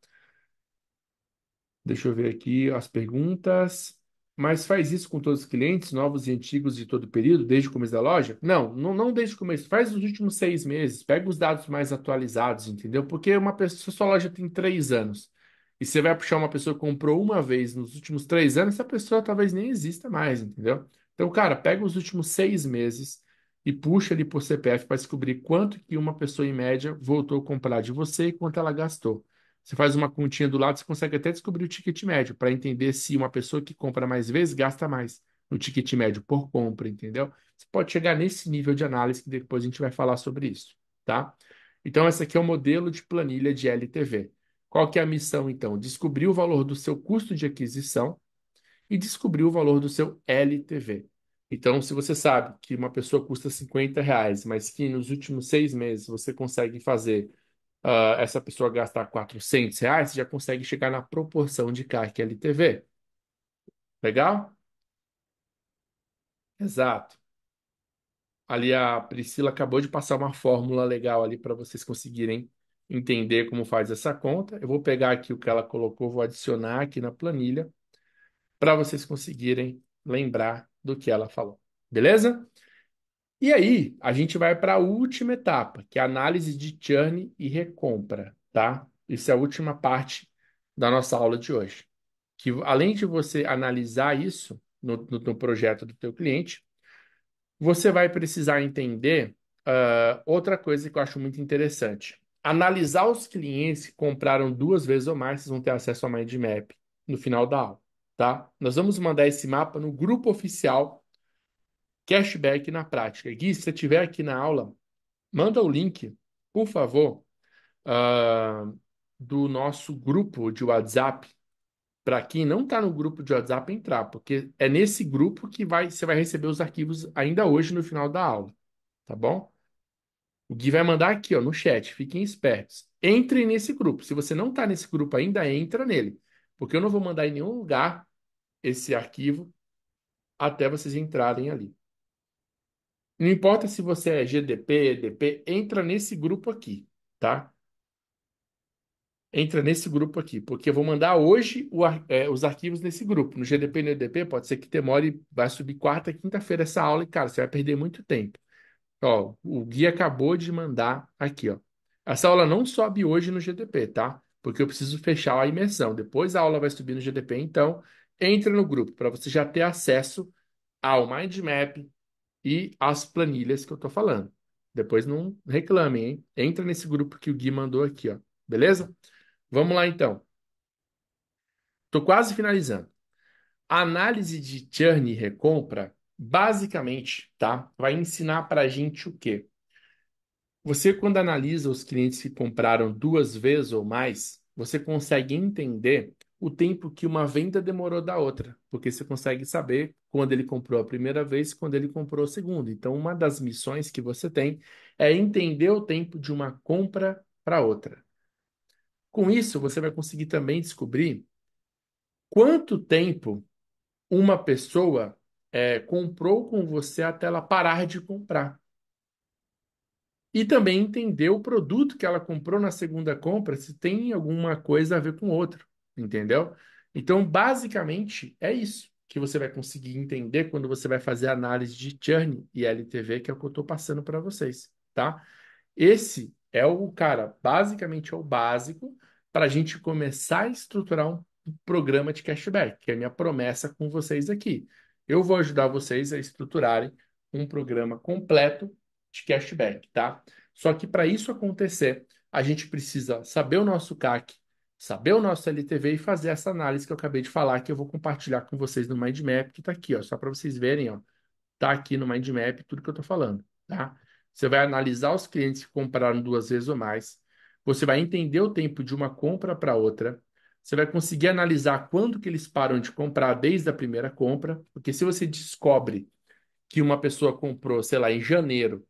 Deixa eu ver aqui as perguntas. Mas faz isso com todos os clientes, novos e antigos de todo o período, desde o começo da loja? Não, não, não desde o começo. Faz os últimos 6 meses. Pega os dados mais atualizados, entendeu? Porque uma pessoa, se a sua loja tem 3 anos e você vai puxar uma pessoa que comprou uma vez nos últimos 3 anos, essa pessoa talvez nem exista mais, entendeu? Então, cara, pega os últimos 6 meses e puxa ali por CPF para descobrir quanto que uma pessoa em média voltou a comprar de você e quanto ela gastou. Você faz uma continha do lado, você consegue até descobrir o ticket médio para entender se uma pessoa que compra mais vezes gasta mais no ticket médio por compra, entendeu? Você pode chegar nesse nível de análise que depois a gente vai falar sobre isso, tá? Então, esse aqui é o modelo de planilha de LTV. Qual que é a missão, então? Descobrir o valor do seu custo de aquisição e descobrir o valor do seu LTV. Então, se você sabe que uma pessoa custa R$ 50, mas que nos últimos 6 meses você consegue fazer essa pessoa gastar R$ 400, você já consegue chegar na proporção de CAC LTV. Legal? Exato. Ali a Priscila acabou de passar uma fórmula legal ali para vocês conseguirem entender como faz essa conta. Eu vou pegar aqui o que ela colocou, vou adicionar aqui na planilha para vocês conseguirem lembrar do que ela falou. Beleza? E aí, a gente vai para a última etapa, que é a análise de churn e recompra, tá? Isso é a última parte da nossa aula de hoje. que além de você analisar isso no projeto do teu cliente, você vai precisar entender outra coisa que eu acho muito interessante. Analisar os clientes que compraram duas vezes ou mais, vocês vão ter acesso ao Mind Map no final da aula, tá? Nós vamos mandar esse mapa no grupo oficial Cashback na Prática. Gui, se você estiver aqui na aula, manda o link, por favor, ah, do nosso grupo de WhatsApp para quem não está no grupo de WhatsApp entrar, porque é nesse grupo que você vai receber os arquivos ainda hoje no final da aula, tá bom? O Gui vai mandar aqui, ó, no chat. Fiquem espertos. Entrem nesse grupo. Se você não está nesse grupo ainda, entra nele, porque eu não vou mandar em nenhum lugar esse arquivo até vocês entrarem ali. Não importa se você é GDP, EDP, entra nesse grupo aqui, tá? Entra nesse grupo aqui, porque eu vou mandar hoje os arquivos nesse grupo. No GDP e no EDP, pode ser que demore, vai subir quarta, quinta-feira essa aula e, cara, você vai perder muito tempo. Ó, o Gui acabou de mandar aqui, ó. Essa aula não sobe hoje no GDP, tá? Porque eu preciso fechar a imersão. Depois a aula vai subir no GDP, então entra no grupo para você já ter acesso ao Mind Map e às planilhas que eu tô falando. Depois não reclamem, hein? Entra nesse grupo que o Gui mandou aqui, ó. Beleza? Vamos lá então. Tô quase finalizando. A análise de churn e recompra, basicamente, tá? Vai ensinar para a gente o quê? Você, quando analisa os clientes que compraram duas vezes ou mais, você consegue entender o tempo que uma venda demorou da outra, porque você consegue saber quando ele comprou a primeira vez e quando ele comprou a segunda. Então, uma das missões que você tem é entender o tempo de uma compra para outra. Com isso, você vai conseguir também descobrir quanto tempo uma pessoa comprou com você até ela parar de comprar. E também entender o produto que ela comprou na segunda compra, se tem alguma coisa a ver com outro, entendeu? Então, basicamente, é isso que você vai conseguir entender quando você vai fazer a análise de churn e LTV, que é o que eu estou passando para vocês, tá? Esse é o, cara, basicamente é o básico para a gente começar a estruturar um programa de cashback, que é a minha promessa com vocês aqui. Eu vou ajudar vocês a estruturarem um programa completo de cashback, tá? Só que para isso acontecer, a gente precisa saber o nosso CAC, saber o nosso LTV e fazer essa análise que eu acabei de falar, que eu vou compartilhar com vocês no Mind Map, que está aqui, ó, só para vocês verem, ó, tá aqui no Mind Map tudo que eu estou falando, tá? Você vai analisar os clientes que compraram duas vezes ou mais, você vai entender o tempo de uma compra para outra, você vai conseguir analisar quando que eles param de comprar desde a primeira compra, porque se você descobre que uma pessoa comprou, sei lá, em janeiro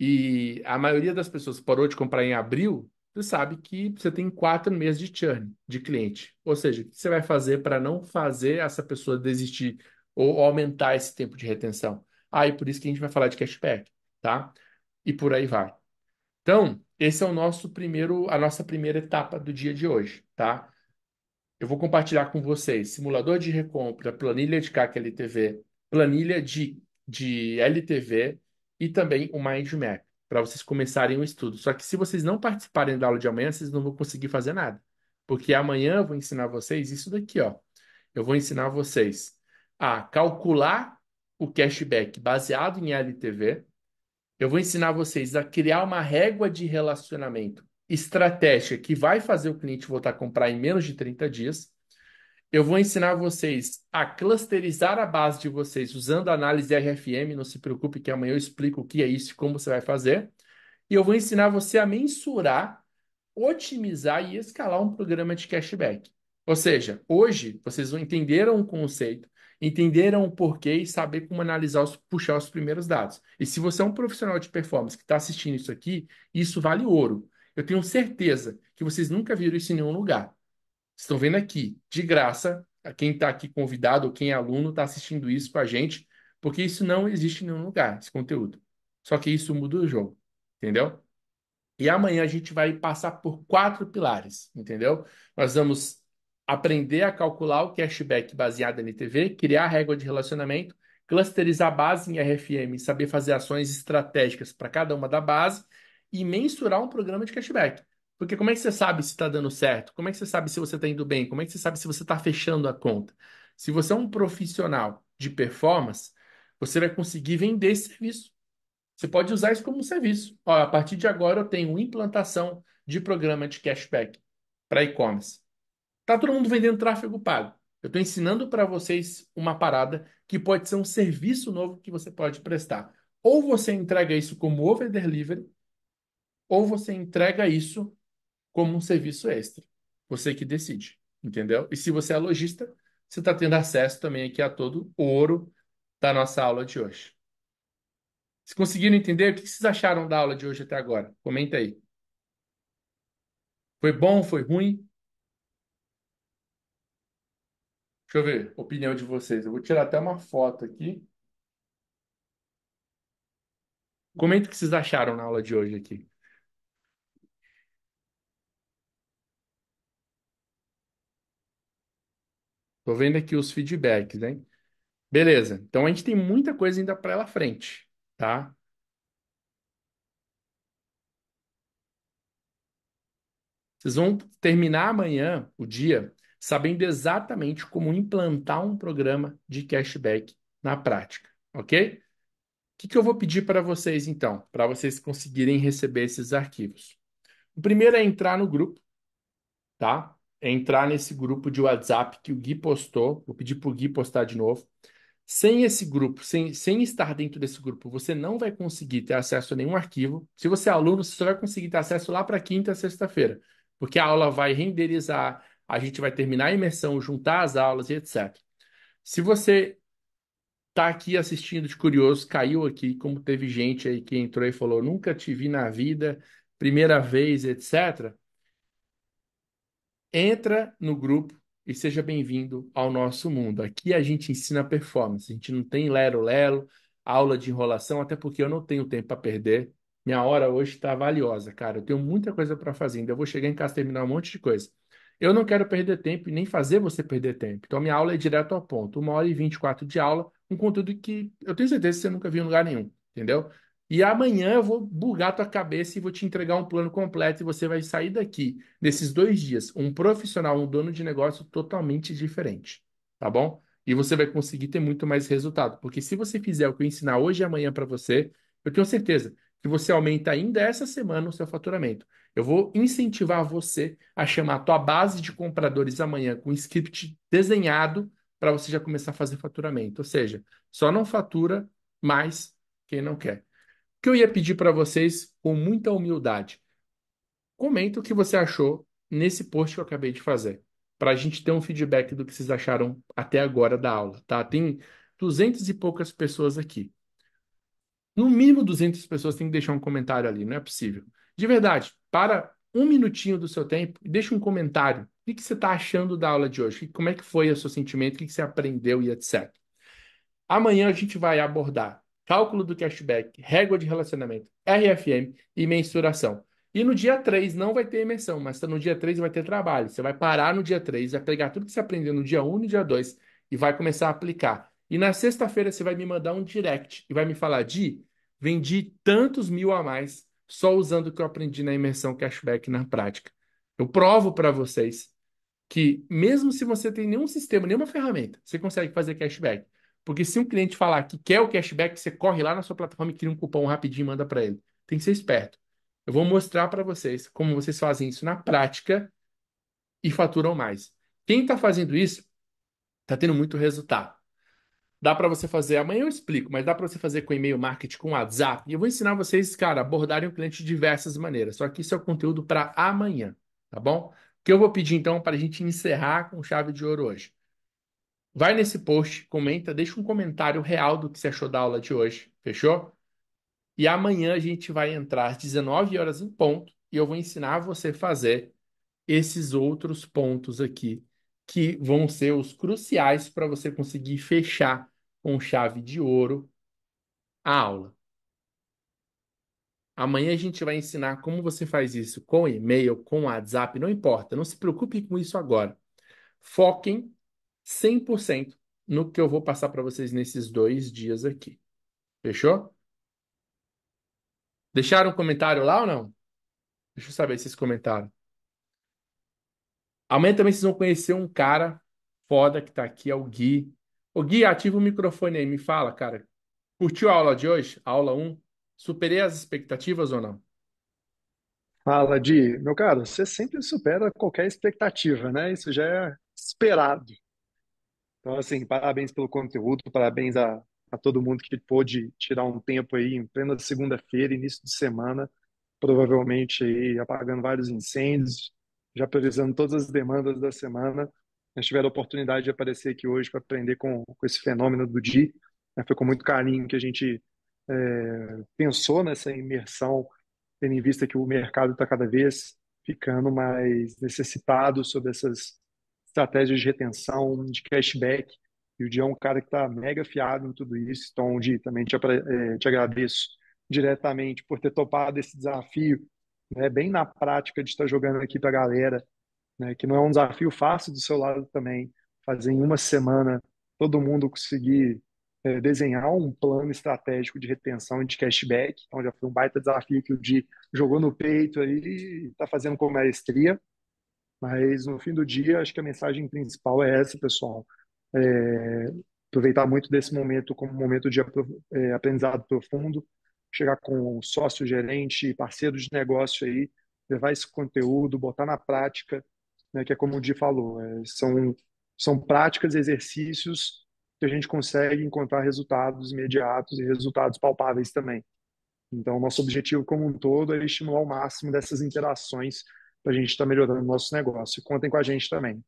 e a maioria das pessoas parou de comprar em abril, você sabe que você tem 4 meses de churn de cliente. Ou seja, o que você vai fazer para não fazer essa pessoa desistir ou aumentar esse tempo de retenção? E por isso que a gente vai falar de cashback, tá? E por aí vai. Então, esse é o a nossa primeira etapa do dia de hoje, tá? Eu vou compartilhar com vocês simulador de recompra, planilha de CAC LTV, planilha de LTV e também o Mind Map, para vocês começarem o estudo. Só que se vocês não participarem da aula de amanhã, vocês não vão conseguir fazer nada. Porque amanhã eu vou ensinar vocês isso daqui, ó. Eu vou ensinar vocês a calcular o cashback baseado em LTV. Eu vou ensinar vocês a criar uma régua de relacionamento estratégica que vai fazer o cliente voltar a comprar em menos de 30 dias. Eu vou ensinar vocês a clusterizar a base de vocês usando a análise RFM. Não se preocupe que amanhã eu explico o que é isso e como você vai fazer. E eu vou ensinar você a mensurar, otimizar e escalar um programa de cashback. Ou seja, hoje vocês entenderam o conceito, entenderam o porquê e saber como analisar, puxar os primeiros dados. E se você é um profissional de performance que está assistindo isso aqui, isso vale ouro. Eu tenho certeza que vocês nunca viram isso em nenhum lugar. Estão vendo aqui, de graça, quem está aqui convidado ou quem é aluno está assistindo isso com a gente, porque isso não existe em nenhum lugar, esse conteúdo. Só que isso muda o jogo, entendeu? E amanhã a gente vai passar por 4 pilares, entendeu? Nós vamos aprender a calcular o cashback baseado em LTV, criar a régua de relacionamento, clusterizar a base em RFM, saber fazer ações estratégicas para cada uma da base e mensurar um programa de cashback. Porque como é que você sabe se está dando certo? Como é que você sabe se você está indo bem? Como é que você sabe se você está fechando a conta? Se você é um profissional de performance, você vai conseguir vender esse serviço. Você pode usar isso como um serviço. Ó, a partir de agora eu tenho implantação de programa de cashback para e-commerce. Tá todo mundo vendendo tráfego pago. Eu estou ensinando para vocês uma parada que pode ser um serviço novo que você pode prestar. Ou você entrega isso como over delivery, ou você entrega isso como um serviço extra. Você que decide, entendeu? E se você é lojista, você está tendo acesso também aqui a todo o ouro da nossa aula de hoje. Se conseguiram entender, o que vocês acharam da aula de hoje até agora? Comenta aí. Foi bom? Foi ruim? Deixa eu ver a opinião de vocês. Eu vou tirar até uma foto aqui. Comenta o que vocês acharam na aula de hoje aqui. Tô vendo aqui os feedbacks, hein? Beleza. Então a gente tem muita coisa ainda para ela frente, tá? Vocês vão terminar amanhã o dia sabendo exatamente como implantar um programa de cashback na prática, ok? O que eu vou pedir para vocês então, para vocês conseguirem receber esses arquivos? O primeiro é entrar no grupo, tá? É entrar nesse grupo de WhatsApp que o Gui postou. Vou pedir para o Gui postar de novo. Sem esse grupo, sem estar dentro desse grupo, você não vai conseguir ter acesso a nenhum arquivo. Se você é aluno, você só vai conseguir ter acesso lá para quinta e sexta-feira, porque a aula vai renderizar, a gente vai terminar a imersão, juntar as aulas e etc. Se você está aqui assistindo de curioso, caiu aqui, como teve gente aí que entrou e falou, nunca te vi na vida, primeira vez, etc. Entra no grupo e seja bem-vindo ao nosso mundo. Aqui a gente ensina performance. A gente não tem lero-lero, aula de enrolação, até porque eu não tenho tempo para perder. Minha hora hoje está valiosa, cara. Eu tenho muita coisa para fazer. Ainda vou chegar em casa e terminar um monte de coisa. Eu não quero perder tempo e nem fazer você perder tempo. Então, minha aula é direto ao ponto. 1h24 de aula, um conteúdo que eu tenho certeza que você nunca viu em lugar nenhum, entendeu? E amanhã eu vou bugar tua cabeça e vou te entregar um plano completo e você vai sair daqui nesses 2 dias, um profissional, um dono de negócio totalmente diferente, tá bom? E você vai conseguir ter muito mais resultado, porque se você fizer o que eu ensinar hoje e amanhã para você, eu tenho certeza que você aumenta ainda essa semana o seu faturamento. Eu vou incentivar você a chamar a tua base de compradores amanhã com um script desenhado para você já começar a fazer faturamento. Ou seja, só não fatura mais quem não quer. O que eu ia pedir para vocês, com muita humildade, comenta o que você achou nesse post que eu acabei de fazer, para a gente ter um feedback do que vocês acharam até agora da aula, tá? Tem 200 e poucas pessoas aqui. No mínimo 200 pessoas têm que deixar um comentário ali, não é possível. De verdade, para um minutinho do seu tempo e deixa um comentário. O que você está achando da aula de hoje? Como é que foi o seu sentimento? O que você aprendeu e etc. Amanhã a gente vai abordar cálculo do cashback, régua de relacionamento, RFM e mensuração. E no dia 3 não vai ter imersão, mas no dia 3 vai ter trabalho. Você vai parar no dia 3, vai pegar tudo que você aprendeu no dia 1 e no dia 2 e vai começar a aplicar. E na sexta-feira você vai me mandar um direct e vai me falar, Di, vendi tantos mil a mais só usando o que eu aprendi na imersão cashback na prática. Eu provo para vocês que mesmo se você tem nenhum sistema, nenhuma ferramenta, você consegue fazer cashback. Porque se um cliente falar que quer o cashback, você corre lá na sua plataforma e cria um cupom rapidinho e manda para ele. Tem que ser esperto. Eu vou mostrar para vocês como vocês fazem isso na prática e faturam mais. Quem está fazendo isso está tendo muito resultado. Dá para você fazer, amanhã eu explico, mas dá para você fazer com e-mail marketing, com WhatsApp. E eu vou ensinar vocês, cara, a abordarem o cliente de diversas maneiras. Só que isso é o conteúdo para amanhã, tá bom? O que eu vou pedir então para a gente encerrar com chave de ouro hoje? Vai nesse post, comenta, deixa um comentário real do que você achou da aula de hoje, fechou? E amanhã a gente vai entrar às 19 horas em ponto e eu vou ensinar você a fazer esses outros pontos aqui, que vão ser os cruciais para você conseguir fechar com chave de ouro a aula. Amanhã a gente vai ensinar como você faz isso com e-mail, com WhatsApp, não importa, não se preocupe com isso agora. Foquem 100% no que eu vou passar para vocês nesses 2 dias aqui. Fechou? Deixaram um comentário lá ou não? Deixa eu saber se vocês comentaram. Amanhã também vocês vão conhecer um cara foda que tá aqui, é o Gui. O Gui, ativa o microfone aí, me fala, cara. Curtiu a aula de hoje? A aula um? Superei as expectativas ou não? Fala, Di. Meu caro, você sempre supera qualquer expectativa, né? Isso já é esperado. Então, assim, parabéns pelo conteúdo, parabéns a todo mundo que pôde tirar um tempo aí em plena segunda-feira, início de semana, provavelmente aí apagando vários incêndios, já priorizando todas as demandas da semana. Nós tiveram a oportunidade de aparecer aqui hoje para aprender com esse fenômeno do Di, né? Foi com muito carinho que a gente pensou nessa imersão, tendo em vista que o mercado está cada vez ficando mais necessitado sobre essas estratégias de retenção, de cashback. E o Di é um cara que está mega fiado em tudo isso. Então, Di, também te agradeço diretamente por ter topado esse desafio, né, bem na prática de estar jogando aqui para a galera, né, que não é um desafio fácil do seu lado também, fazer em uma semana todo mundo conseguir desenhar um plano estratégico de retenção e de cashback. Então já foi um baita desafio que o Di jogou no peito aí e está fazendo com maestria. Mas no fim do dia, acho que a mensagem principal é essa, pessoal. É, aproveitar muito desse momento como um momento de aprendizado profundo, chegar com o sócio, gerente, parceiro de negócio aí, levar esse conteúdo, botar na prática, né, que é como o Di falou, são práticas, exercícios que a gente consegue encontrar resultados imediatos e resultados palpáveis também. Então, nosso objetivo como um todo é estimular ao máximo dessas interações para a gente estar melhorando o nosso negócio. Contem com a gente também.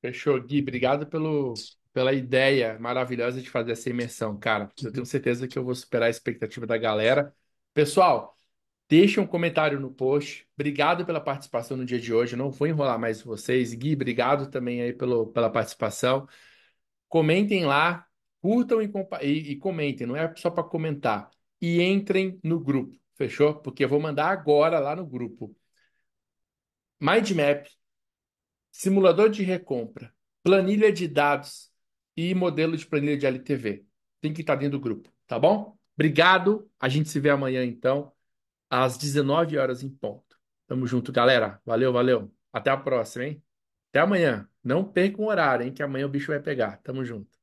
Fechou, Gui. Obrigado pela ideia maravilhosa de fazer essa imersão, cara. Eu tenho certeza que eu vou superar a expectativa da galera. Pessoal, deixa um comentário no post. Obrigado pela participação no dia de hoje. Eu não vou enrolar mais vocês. Gui, obrigado também aí pela participação. Comentem lá, curtam e comentem. Não é só para comentar. E entrem no grupo, fechou? Porque eu vou mandar agora lá no grupo. Mind Map, simulador de recompra, planilha de dados e modelo de planilha de LTV. Tem que estar dentro do grupo, tá bom? Obrigado. A gente se vê amanhã, então, às 19 horas em ponto. Tamo junto, galera. Valeu, valeu. Até a próxima, hein? Até amanhã. Não percam o horário, hein? Que amanhã o bicho vai pegar. Tamo junto.